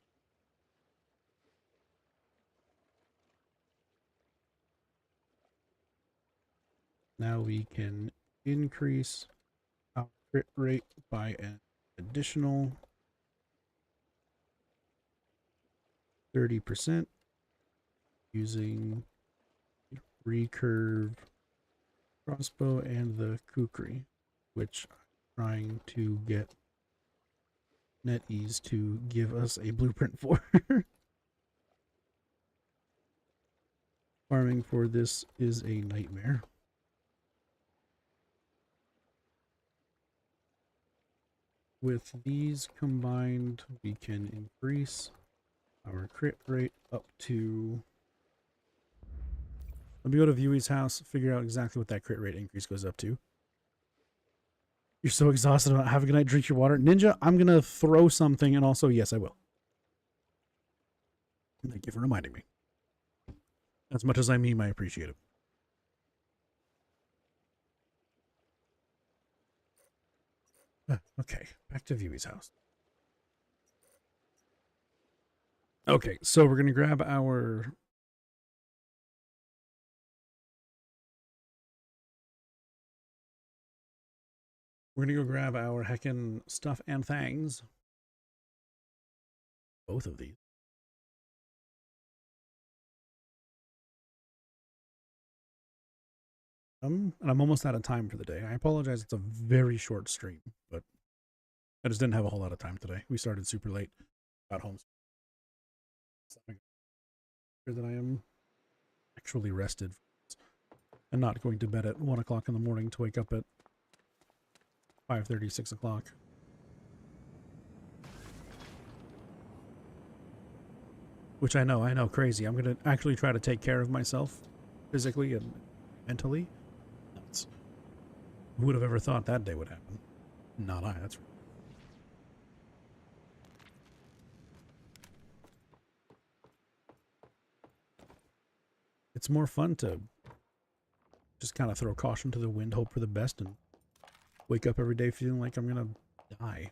Now we can increase our crit rate by an additional 30% using recurve crossbow and the Kukri, which I'm trying to get NetEase to give us a blueprint for. Farming for this is a nightmare. With these combined, we can increase our crit rate up to... Let me go to Viewie's house, figure out exactly what that crit rate increase goes up to. You're so exhausted about have a good night, drink your water. Ninja, I'm going to throw something, and also, yes, I will. Thank you for reminding me. As much as I meme, I appreciate it. Okay, back to Viewie's house. Okay, so we're going to grab our... We're going to go grab our heckin' stuff and things. Both of these. And I'm almost out of time for the day. I apologize, it's a very short stream, but I just didn't have a whole lot of time today. We started super late. Got home. Sure that I am actually rested and not going to bed at 1 o'clock in the morning to wake up at 5:30, 6 o'clock. Which I know, crazy. I'm going to actually try to take care of myself physically and mentally. Who would have ever thought that day would happen? Not I, that's right. It's more fun to just kind of throw caution to the wind, hope for the best, and wake up every day feeling like I'm gonna die.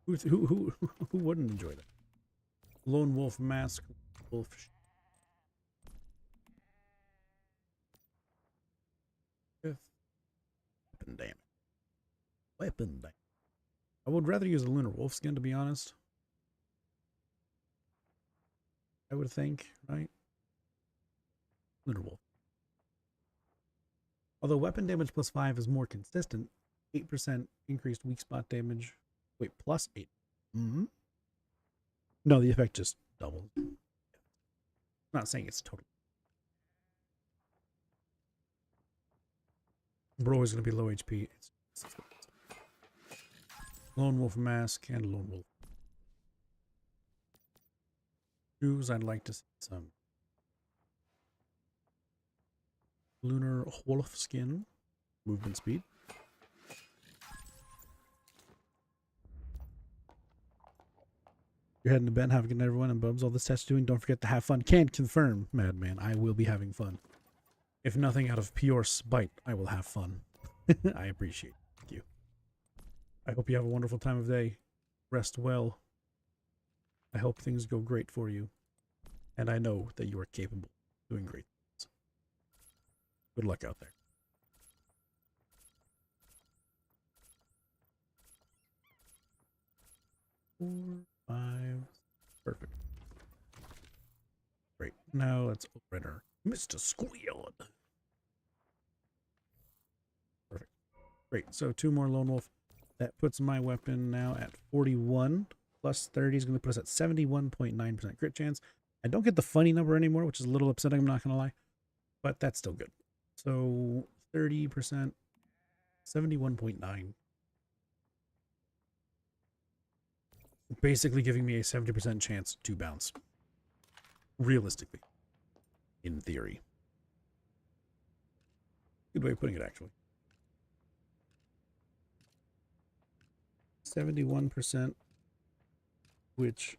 Who wouldn't enjoy that? Lone wolf mask, wolf. Weapon damage. Weapon damage. I would rather use a lunar wolf skin, to be honest. I would think, right? Lunar wolf. Although weapon damage plus 5 is more consistent, 8% increased weak spot damage. Wait, plus 8. No, the effect just doubles. I'm not saying it's total. Bro is going to be low HP. Lone wolf mask and lone wolf. Shoes, I'd like to see some lunar wolf skin. Movement speed. You're heading to bed. Have a good night, everyone. And Bubs, all this test doing. Don't forget to have fun. Can't confirm, Madman. I will be having fun. If nothing out of pure spite, I will have fun. I appreciate it. Thank you. I hope you have a wonderful time of day. Rest well. I hope things go great for you. And I know that you are capable of doing great things. Good luck out there. Four, 5. Perfect. Great. Now let's open our Mr. Squeal. Perfect. Great. So 2 more lone wolf. That puts my weapon now at 41. Plus 30 is going to put us at 71.9% crit chance. I don't get the funny number anymore, which is a little upsetting, I'm not going to lie. But that's still good. So 30%, 71.9. Basically giving me a 70% chance to bounce. Realistically. In theory. Good way of putting it, actually. 71%, which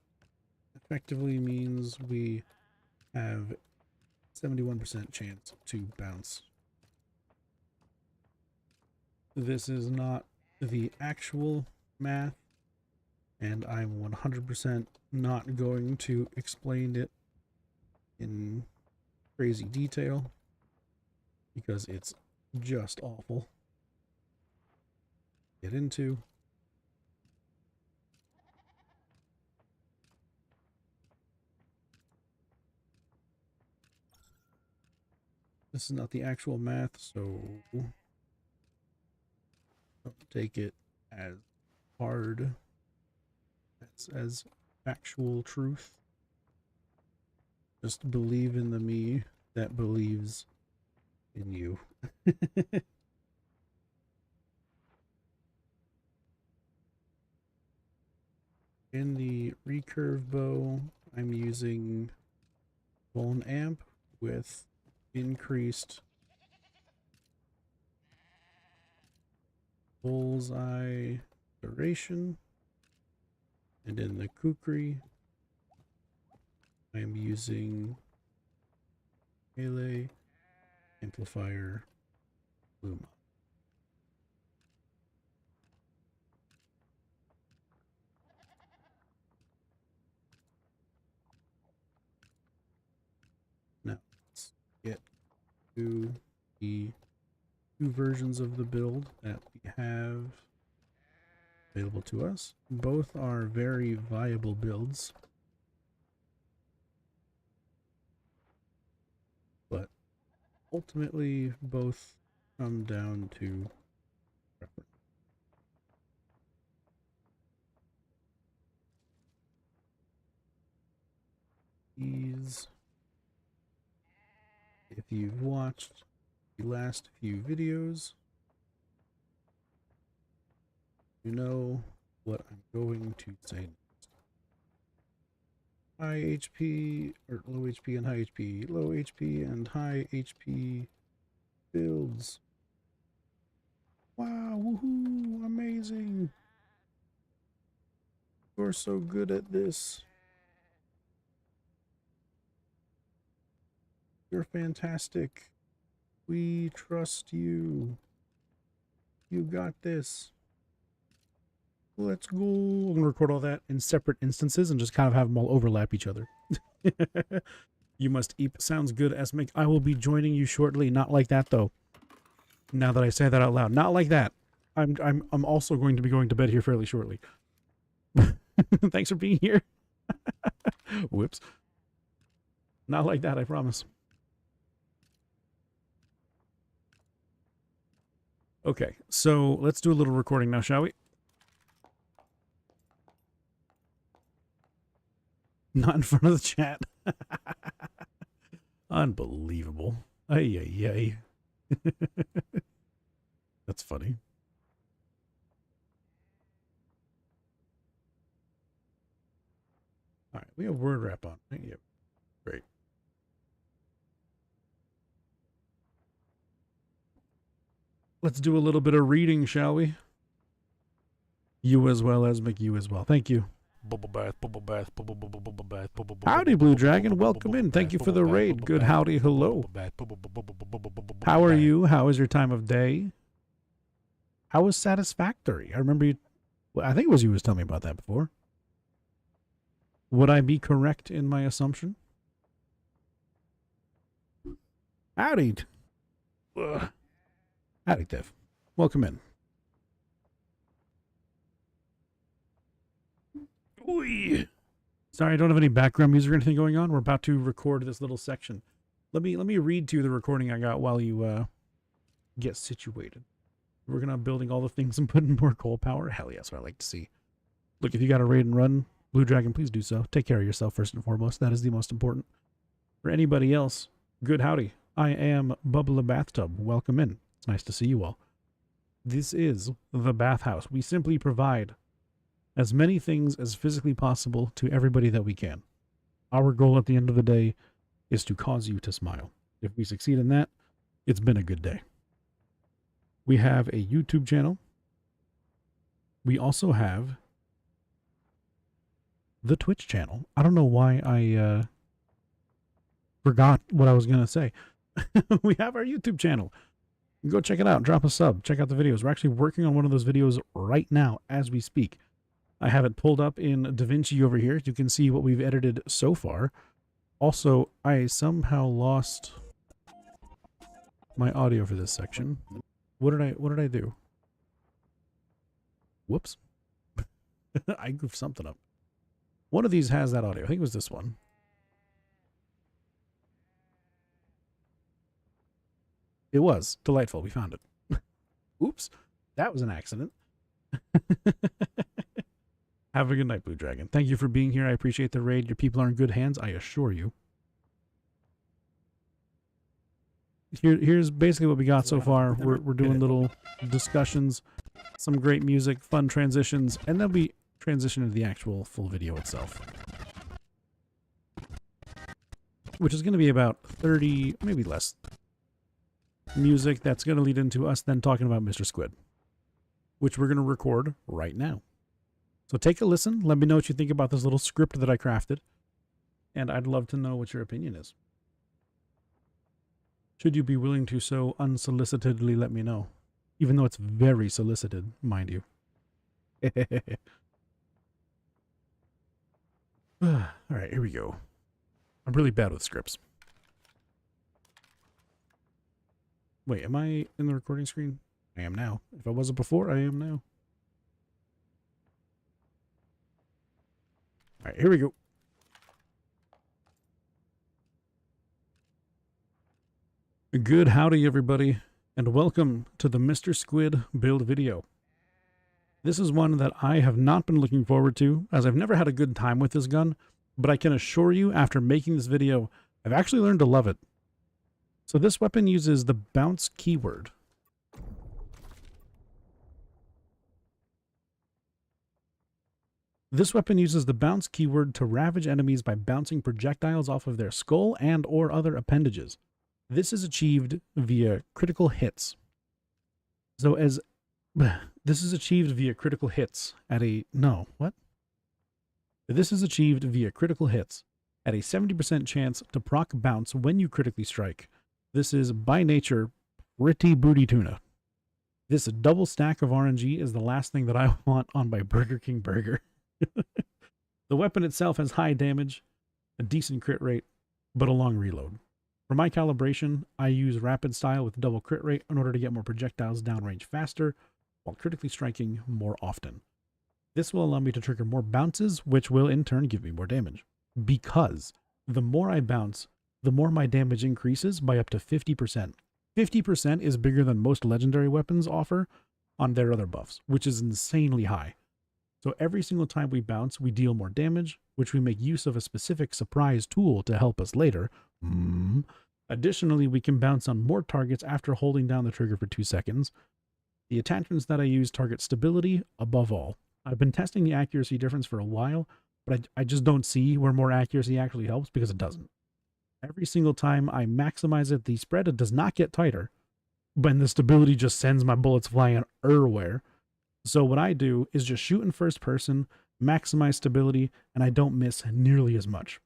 effectively means we have 71% chance to bounce. This is not the actual math, and I'm 100% not going to explain it in crazy detail because it's just awful to get into. This is not the actual math, so don't take it as hard as factual truth. Just believe in the me that believes in you. In the recurve bow, I'm using bone amp with increased bullseye duration, and in the Kukri I'm using melee amplifier Luma. Now let's get to the 2 versions of the build that we have available to us. Both are very viable builds, but ultimately both come down to preference. These, if you've watched the last few videos, you know what I'm going to say next. High HP, or low HP and high HP, low HP and high HP builds Wow, woohoo, amazing. You're so good at this. You're fantastic. We trust you. You got this. Let's go. I'm going to record all that in separate instances and just kind of have them all overlap each other. You must eat. Sounds good, Esmic. I will be joining you shortly. Not like that, though. Now that I say that out loud. Not like that. I'm also going to be going to bed here fairly shortly. Thanks for being here. Whoops. Not like that, I promise. Okay, so let's do a little recording now, shall we? Not in front of the chat. Unbelievable. Ay, ay, ay. That's funny. All right, we have word wrap on. Yep. Great. Let's do a little bit of reading, shall we? You as well as you as well. Thank you. Bubble bath, bubble bath, bubble bath, bubble. Howdy, Blue Dragon. Welcome in. Thank you for the raid. Good howdy, hello. How are you? How is your time of day? How was Satisfactory? I remember you. Well, I think it was you who was telling me about that before. Would I be correct in my assumption? Howdy. Ugh. Howdy, Tiff. Welcome in. Oy. Sorry, I don't have any background music or anything going on. We're about to record this little section. Let me read to you the recording I got while you get situated. We're gonna building all the things and putting more coal power. Hell yes, what I like to see. Look, if you got a raid and run, Blue Dragon, please do so. Take care of yourself first and foremost. That is the most important. For anybody else, good howdy. I am Bubba Bathtub. Welcome in. It's nice to see you all. This is the bathhouse. We simply provide as many things as physically possible to everybody that we can. Our goal at the end of the day is to cause you to smile. If we succeed in that, it's been a good day. We have a YouTube channel. We also have the Twitch channel. I don't know why I forgot what I was going to say. We have our YouTube channel. Go check it out. Drop a sub. Check out the videos. We're actually working on one of those videos right now as we speak. I have it pulled up in DaVinci over here. You can see what we've edited so far. Also, I somehow lost my audio for this section. What did I do? Whoops. I goofed something up. One of these has that audio. I think it was this one. It was delightful. We found it. Oops. That was an accident. Have a good night, Blue Dragon. Thank you for being here. I appreciate the raid. Your people are in good hands, I assure you. Here's basically what we got so far. We're doing little discussions, some great music, fun transitions, and then we transition into the actual full video itself. Which is going to be about 30, maybe less, music that's going to lead into us then talking about Mr. Squid, which we're going to record right now. So take a listen. Let me know what you think about this little script that I crafted. And I'd love to know what your opinion is. Should you be willing to so unsolicitedly let me know? Even though it's very solicited, mind you. All right, here we go. I'm really bad with scripts. Wait, am I in the recording screen? I am now. If I wasn't before, I am now. All right, here we go. Good howdy, everybody, and welcome to the Mr. Squid build video. This is one that I have not been looking forward to, as I've never had a good time with this gun, but I can assure you, after making this video, I've actually learned to love it. So this weapon uses the bounce keyword. This weapon uses the bounce keyword to ravage enemies by bouncing projectiles off of their skull and or other appendages. This is achieved via critical hits. So as This is achieved via critical hits at a no, what? This is achieved via critical hits at a 70% chance to proc bounce when you critically strike. This is by nature pretty booty tuna. This double stack of RNG is the last thing that I want on my Burger King burger. The weapon itself has high damage, a decent crit rate, but a long reload. For my calibration, I use rapid style with double crit rate in order to get more projectiles downrange faster while critically striking more often. This will allow me to trigger more bounces, which will in turn give me more damage. Because the more I bounce, the more my damage increases by up to 50%. 50% is bigger than most legendary weapons offer on their other buffs, which is insanely high. So every single time we bounce, we deal more damage, which we make use of a specific surprise tool to help us later. Additionally, we can bounce on more targets after holding down the trigger for 2 seconds. The attachments that I use target stability above all. I've been testing the accuracy difference for a while, but I just don't see where more accuracy actually helps because it doesn't. Every single time I maximize it, the spread does not get tighter, but the stability just sends my bullets flying everywhere. So what I do is just shoot in first person, maximize stability, and I don't miss nearly as much.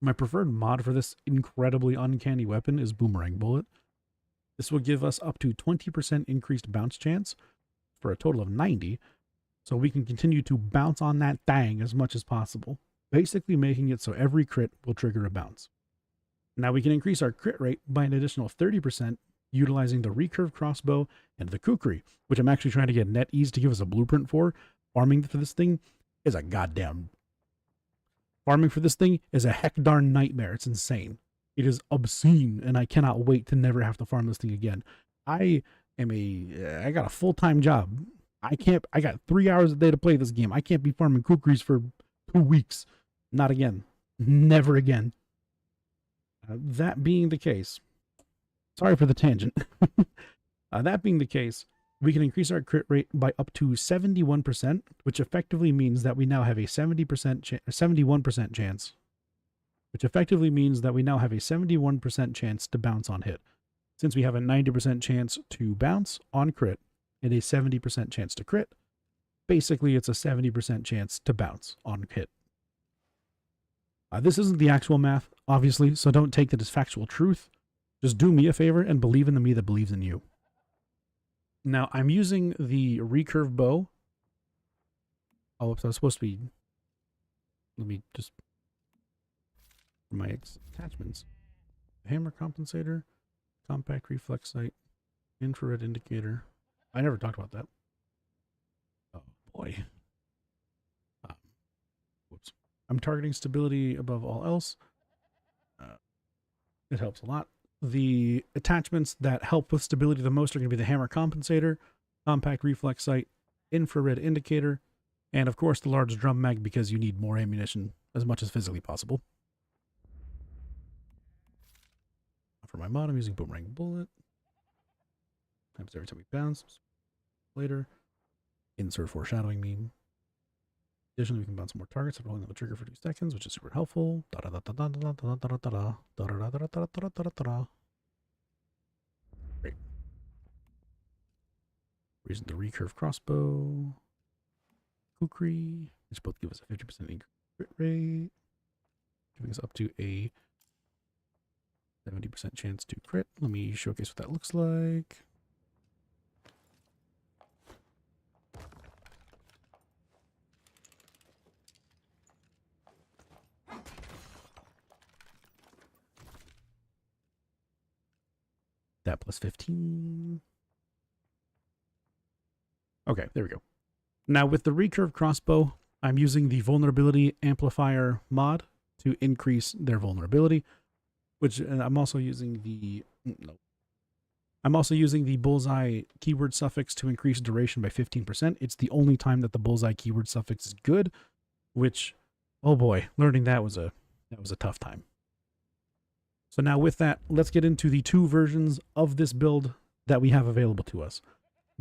My preferred mod for this incredibly uncanny weapon is Boomerang Bullet. This will give us up to 20% increased bounce chance for a total of 90, so we can continue to bounce on that thing as much as possible, basically making it so every crit will trigger a bounce. Now we can increase our crit rate by an additional 30% utilizing the recurve crossbow and the Kukri, which I'm actually trying to get NetEase to give us a blueprint for. Farming for this thing is a goddamn... Farming for this thing is a heck darn nightmare. It's insane. It is obscene, and I cannot wait to never have to farm this thing again. I got a full-time job. I got 3 hours a day to play this game. I can't be farming Kukris for 2 weeks. Not again. Never again. That being the case, sorry for the tangent. That being the case, we can increase our crit rate by up to 71%, which effectively means that we now have a 71% chance. Which effectively means that we now have a 71% chance to bounce on hit. Since we have a 90% chance to bounce on crit and a 70% chance to crit, basically it's a 70% chance to bounce on hit. This isn't the actual math, obviously, so don't take it as factual truth. Just do me a favor and believe in the me that believes in you. Now, I'm using the recurve bow. Oh, oops, I was supposed to be... Let me just... My attachments. Hammer compensator, compact reflex sight, infrared indicator. I never talked about that. Oh, boy. Whoops. I'm targeting stability above all else. It helps a lot. The attachments that help with stability the most are going to be the hammer compensator, compact reflex sight, infrared indicator, and of course the large drum mag because you need more ammunition as much as physically possible. For my mod, I'm using Boomerang Bullet. Happens every time we bounce. Later. Insert foreshadowing meme. Additionally, we can bounce more targets after holding on the trigger for 2 seconds, which is super helpful. Great. We're using the recurve crossbow, Kukri, which both give us a 50% increase crit rate, giving us up to a 70% chance to crit. Let me showcase what that looks like. That plus 15. Okay, there we go. Now with the recurve crossbow, I'm using the vulnerability amplifier mod to increase their vulnerability, which I'm also using the bullseye keyword suffix to increase duration by 15%. It's the only time that the bullseye keyword suffix is good, which, oh boy, learning that was a tough time. So now with that, let's get into the 2 versions of this build that we have available to us.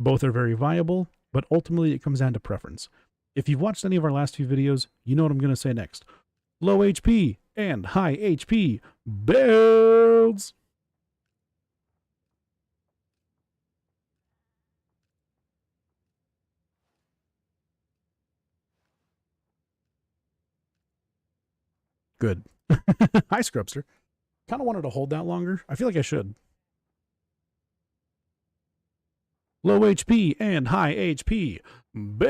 Both are very viable, but ultimately it comes down to preference. If you've watched any of our last few videos, you know what I'm going to say next. Low HP and high HP builds! good. Hi, Scrubster. Kind of wanted to hold that longer. I feel like I should. Low HP and high HP. Builds.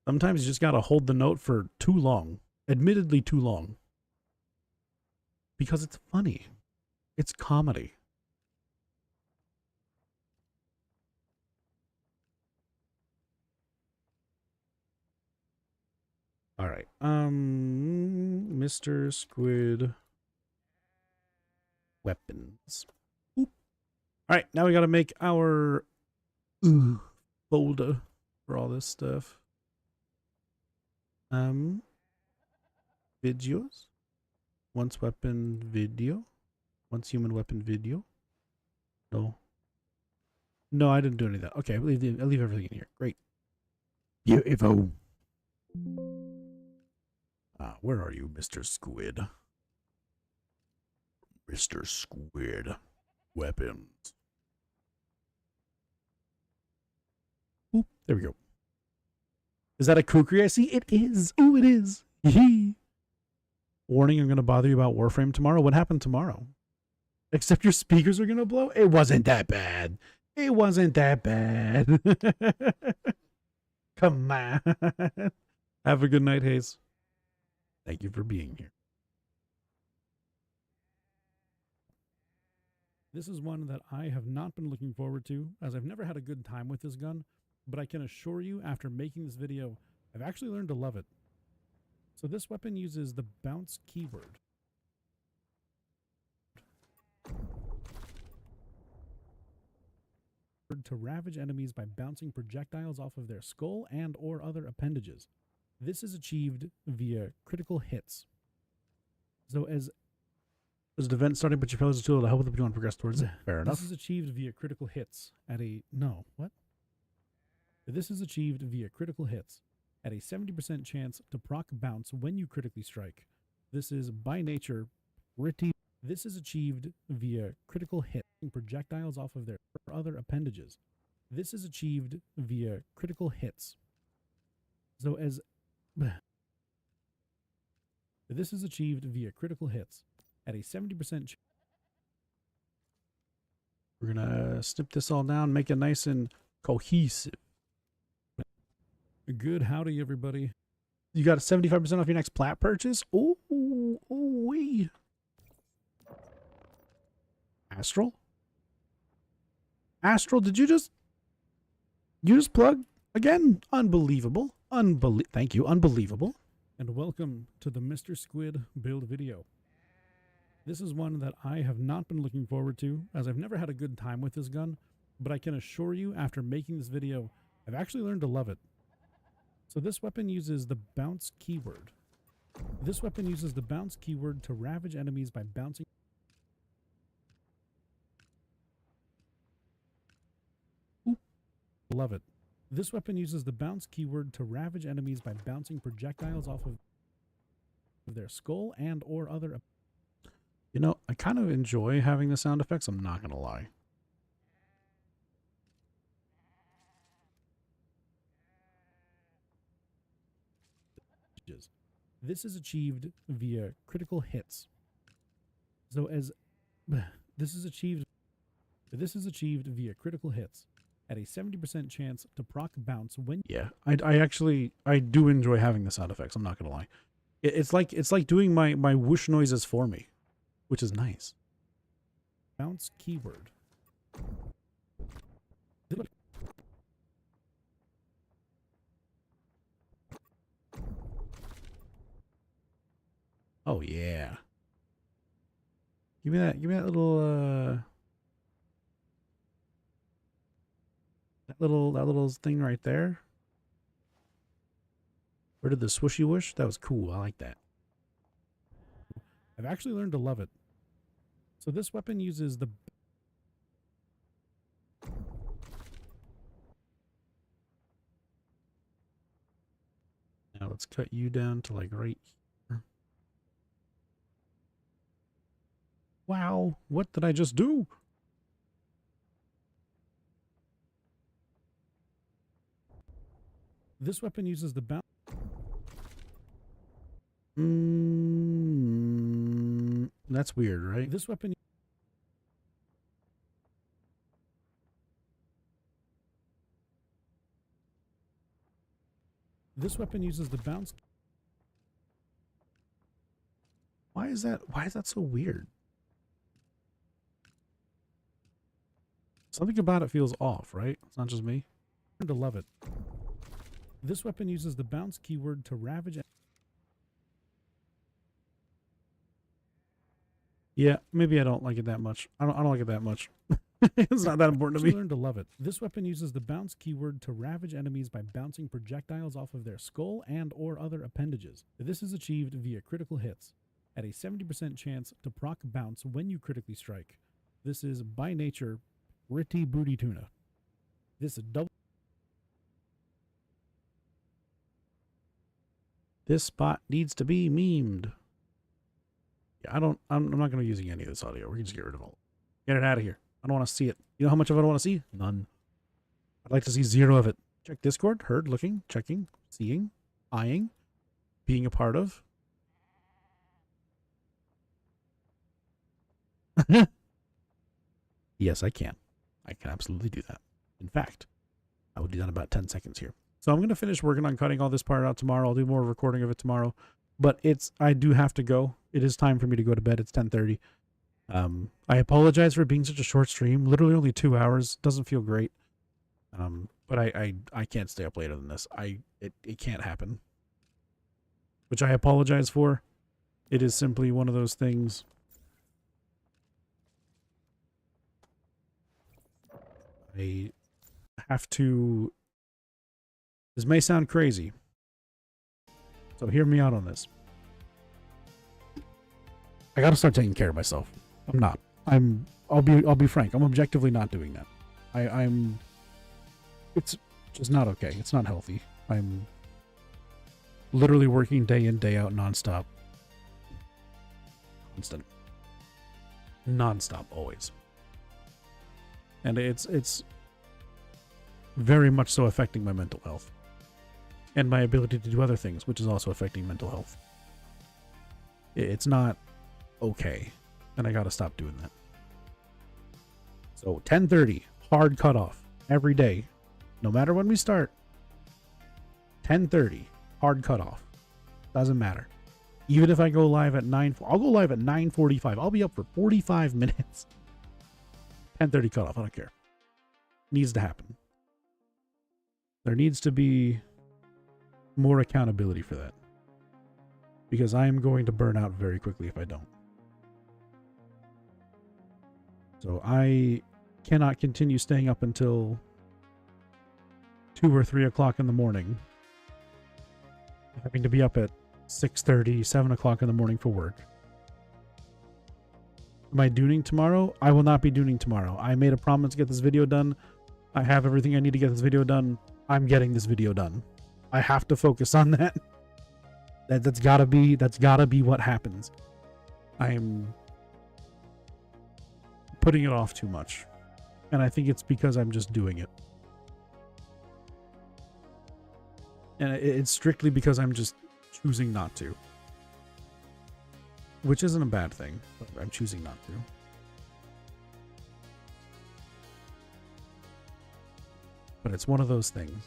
Sometimes you just gotta hold the note for too long. Admittedly too long. Because it's funny. It's comedy. All right. Mr. Squid weapons. Oop. All right, now we got to make our folder for all this stuff. Videos. Once weapon video. Once human weapon video. No. No, I didn't do any of that. Okay, I'll leave everything in here. Great. Beautiful. Where are you, Mr. Squid? Mr. Squid. Weapons. Oop, there we go. Is that a kukri I see? It is. Ooh, it is. Warning, I'm going to bother you about Warframe tomorrow. What happened tomorrow? Except your speakers are going to blow? It wasn't that bad. It wasn't that bad. Come on. Have a good night, Hayes. Thank you for being here. This is one that I have not been looking forward to, as I've never had a good time with this gun, but I can assure you, after making this video, I've actually learned to love it. So this weapon uses the bounce keyword. To ravage enemies by bouncing projectiles off of their skull and or other appendages. This is achieved via critical hits. So as an event starting, but your fellows a tool to help with the one progress towards it. Fair enough. This is achieved via critical hits at a This is achieved via critical hits at a 70% chance to proc bounce when you critically strike. This is by nature pretty. This is achieved via critical hit projectiles off of their other appendages. This is achieved via critical hits. So as this is achieved via critical hits at a 70% chance. We're gonna snip this all down, make it nice and cohesive. Good howdy, everybody. You got a 75% off your next plat purchase? Ooh, wee. Astral? Astral, did you just plug again? Unbelievable. Thank you. Unbelievable. And welcome to the Mr. Squid build video. This is one that I have not been looking forward to, as I've never had a good time with this gun, but I can assure you, after making this video, I've actually learned to love it. So this weapon uses the bounce keyword. This weapon uses the bounce keyword to ravage enemies by bouncing. Ooh, love it. This weapon uses the bounce keyword to ravage enemies by bouncing projectiles off of their skull and or other. You know, I kind of enjoy having the sound effects, I'm not going to lie. This is achieved via critical hits. So as this is achieved via critical hits at a 70% chance to proc bounce when. Yeah, I do enjoy having the sound effects, I'm not going to lie. It's like doing my whoosh noises for me, which is nice. Bounce keyword. Oh yeah. Give me that little that little thing right there. Where did the swooshy whoosh? That was cool. I like that. I've actually learned to love it. So this weapon uses the Now let's cut you down to like right here. Wow, what did I just do? This weapon uses the bounce. That's weird, right? This weapon. This weapon uses the bounce. Why is that so weird? Something about it feels off, right? It's not just me. I'm to love it. This weapon uses the bounce keyword to ravage. Yeah, maybe I don't like it that much. I don't like it that much. It's not that important to me. Learn to love it. This weapon uses the bounce keyword to ravage enemies by bouncing projectiles off of their skull and or other appendages. This is achieved via critical hits at a 70% chance to proc bounce when you critically strike. This is by nature pretty booty tuna. This spot needs to be memed. Yeah, I'm not going to be using any of this audio. We can just get rid of all. Get it out of here. I don't want to see it. You know how much of it I want to see? None. I'd like to see 0 of it. Check Discord. Heard, looking, checking, seeing, eyeing, being a part of. Yes, I can. I can absolutely do that. In fact, I will do that in about 10 seconds here. So I'm going to finish working on cutting all this part out tomorrow. I'll do more recording of it tomorrow. But I do have to go. It is time for me to go to bed. It's 10:30. I apologize for being such a short stream. Literally only 2 hours. Doesn't feel great. But I can't stay up later than this. It can't happen. Which I apologize for. It is simply one of those things. I have to. This may sound crazy. So hear me out on this. I gotta start taking care of myself. I'm not. I'll be frank. I'm objectively not doing that. I'm it's just not okay. It's not healthy. I'm literally working day in, day out, nonstop. Constant. Nonstop, always. And it's very much so affecting my mental health. And my ability to do other things, which is also affecting mental health. It's not okay. And I gotta stop doing that. So 10:30, hard cutoff every day. No matter when we start. 10:30, hard cutoff. Doesn't matter. Even if I go live at 9, I'll go live at 9:45. I'll be up for 45 minutes. 10:30 cutoff, I don't care. Needs to happen. There needs to be more accountability for that. Because I am going to burn out very quickly if I don't. So I cannot continue staying up until 2 or 3 o'clock in the morning. Having to be up at 6:30, 7 o'clock in the morning for work. Am I dooning tomorrow? I will not be dooning tomorrow. I made a promise to get this video done. I have everything I need to get this video done. I'm getting this video done. I have to focus on that. That's gotta be what happens. I'm putting it off too much. And I think it's because I'm just doing it. And it's strictly because I'm just choosing not to. Which isn't a bad thing, but I'm choosing not to. But it's one of those things.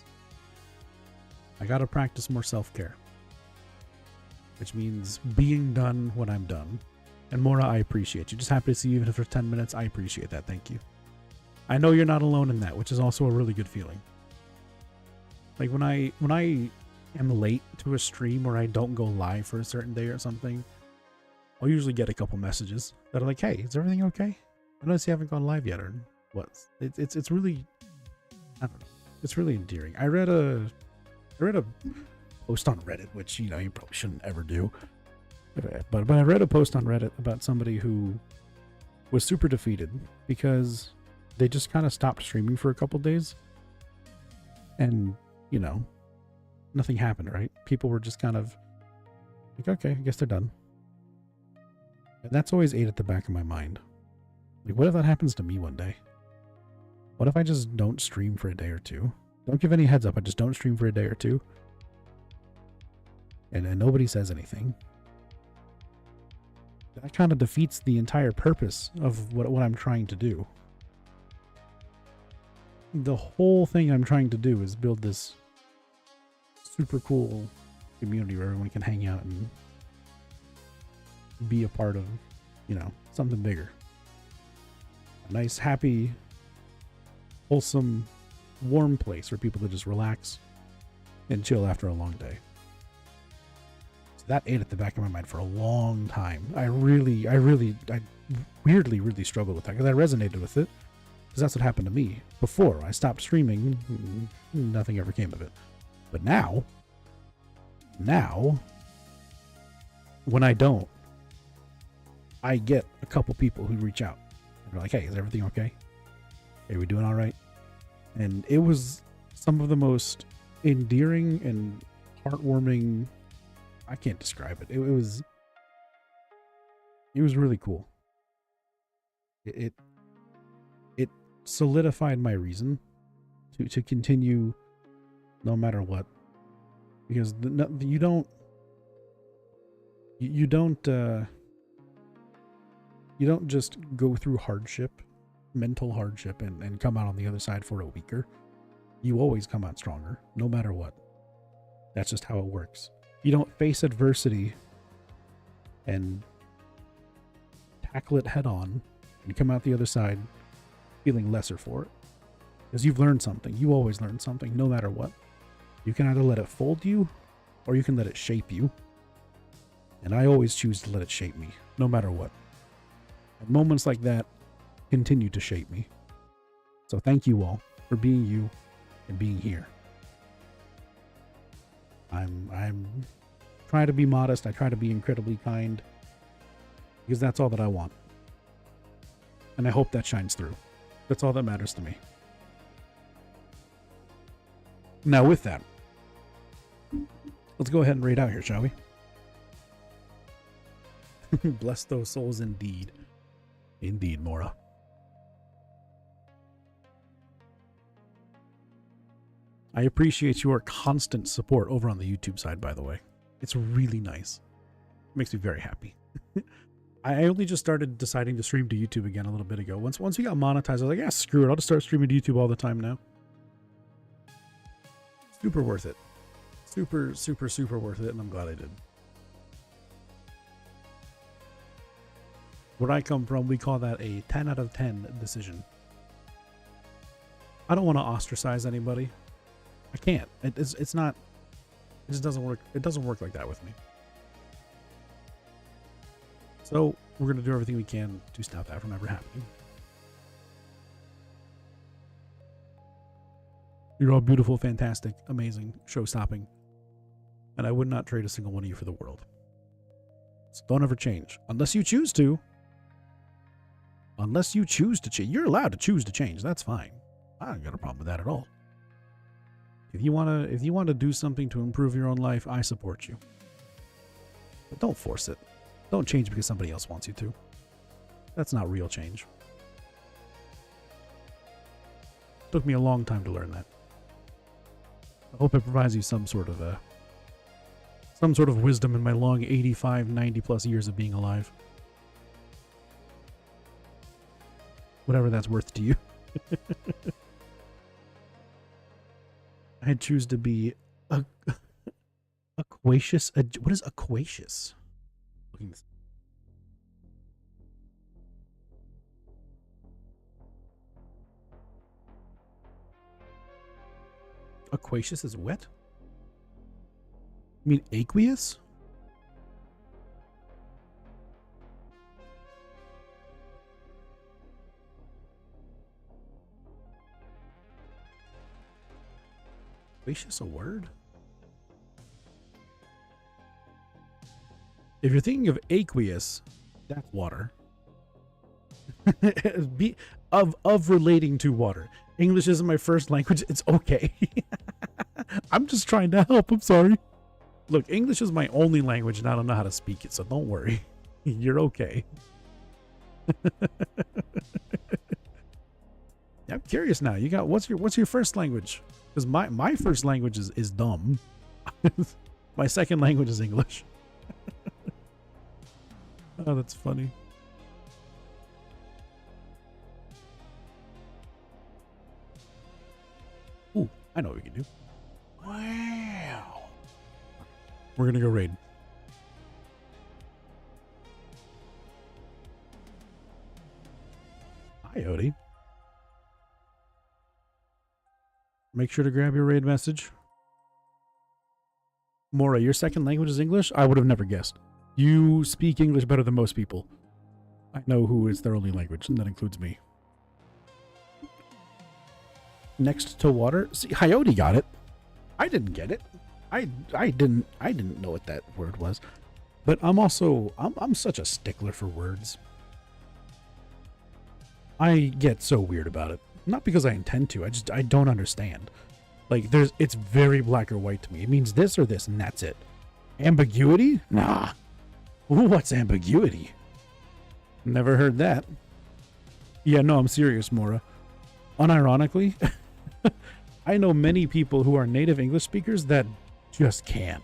I gotta practice more self-care. Which means being done when I'm done. And Mora, I appreciate you. Just happy to see you even for 10 minutes. I appreciate that. Thank you. I know you're not alone in that, which is also a really good feeling. Like when I am late to a stream or I don't go live for a certain day or something, I'll usually get a couple messages that are like, "Hey, is everything okay? I notice you haven't gone live yet," or what? It's really, I don't know. It's really endearing. I read a post on Reddit, which you probably shouldn't ever do. But I read a post on Reddit about somebody who was super defeated because they just kind of stopped streaming for a couple days. And, nothing happened, right? People were just kind of like, okay, I guess they're done. And that's always ate at the back of my mind. Like, what if that happens to me one day? What if I just don't stream for a day or two? Don't give any heads up. I just don't stream for a day or two. And nobody says anything. That kind of defeats the entire purpose of what I'm trying to do. The whole thing I'm trying to do is build this super cool community where everyone can hang out and be a part of, you know, something bigger. A nice, happy, wholesome, warm place for people to just relax and chill after a long day. So that ate at the back of my mind for a long time. I weirdly really struggled with that because I resonated with it, because that's what happened to me before I stopped streaming. Nothing ever came of it. But now when I don't, I get a couple people who reach out and they're like, hey, is everything okay? Are we doing all right? And it was some of the most endearing and heartwarming. I can't describe it. It was really cool. It solidified my reason to continue no matter what, because you don't just go through hardship, mental hardship, and come out on the other side for it weaker. You always come out stronger, no matter what. That's just how it works. You don't face adversity and tackle it head on and come out the other side feeling lesser for it. Because you've learned something. You always learn something, no matter what. You can either let it fold you, or you can let it shape you. And I always choose to let it shape me, no matter what. And moments like that continue to shape me. So thank you all for being you and being here. I'm trying to be modest. I try to be incredibly kind, because that's all that I want. And I hope that shines through. That's all that matters to me. Now with that, let's go ahead and raid out here, shall we? Bless those souls indeed. Indeed, Mora. I appreciate your constant support over on the YouTube side, by the way. It's really nice. It makes me very happy. I only just started deciding to stream to YouTube again a little bit ago. Once we got monetized, I was like, yeah, screw it. I'll just start streaming to YouTube all the time now. Super worth it. Super, super, super worth it, and I'm glad I did. Where I come from, we call that a 10 out of 10 decision. I don't want to ostracize anybody. I can't. It's not. It just doesn't work. It doesn't work like that with me. So we're going to do everything we can to stop that from ever happening. You're all beautiful, fantastic, amazing, show-stopping. And I would not trade a single one of you for the world. So don't ever change. Unless you choose to. Unless you choose to change. You're allowed to choose to change. That's fine. I don't got a problem with that at all. If you want to do something to improve your own life, I support you. But don't force it. Don't change because somebody else wants you to. That's not real change. Took me a long time to learn that. I hope it provides you some sort of wisdom in my long 85, 90 plus years of being alive. Whatever that's worth to you. I choose to be aquacious. What is aquacious? Aquacious is wet? You mean aqueous? Aquacious a word? If you're thinking of aqueous, that's water. of relating to water. English isn't my first language. It's okay. I'm just trying to help. I'm sorry. Look, English is my only language and I don't know how to speak it, so don't worry. You're okay. I'm curious now. You got what's your first language? Because my first language is dumb. My second language is English. Oh, that's funny. Ooh, I know what we can do. Wow. We're gonna go raid. Hi, Odie. Make sure to grab your raid message. Mora, your second language is English? I would have never guessed. You speak English better than most people. I know who is their only language, and that includes me. Next to water? See, Coyote got it. I didn't get it. I didn't know what that word was. But I'm such a stickler for words. I get so weird about it. Not because I intend to, I don't understand. Like, it's very black or white to me. It means this or this, and that's it. Ambiguity? Nah. Ooh, what's ambiguity? Never heard that. Yeah, no, I'm serious, Mora. Unironically, I know many people who are native English speakers that just can't.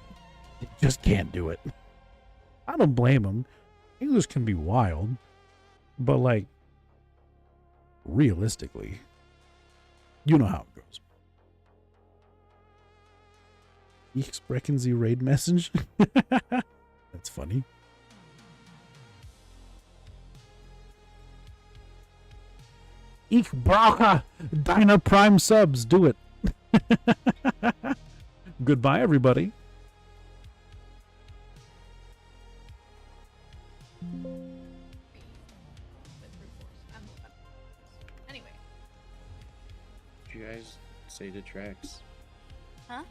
They just can't do it. I don't blame them. English can be wild, but like, realistically, you know how it goes. Ich sprechen Sie raid message? That's funny. Ich brauche deine Prime subs. Do it. Goodbye, everybody. Anyway. Did you guys say the tracks? Huh?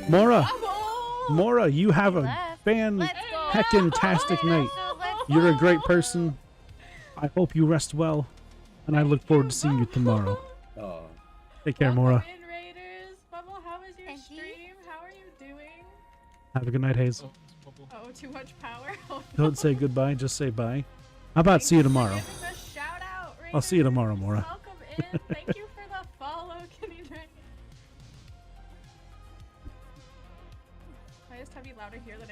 Mora, Oh! Mora, you have a Let's go. fan-heckin-tastic night. You're a great person. I hope you rest well, and I look forward to seeing you tomorrow. Oh, Take care, Mora. In Raiders. Bubble, how was your Thank you. stream? How are you doing? Have a good night, Hayes. Oh, too much power? Oh, Don't say goodbye, just say bye. How about see you tomorrow? Give us a shout out, I'll see you Raiders. tomorrow, Mora. Welcome in. Thank you for the follow, Kitty Dragon. Can I just have you louder here than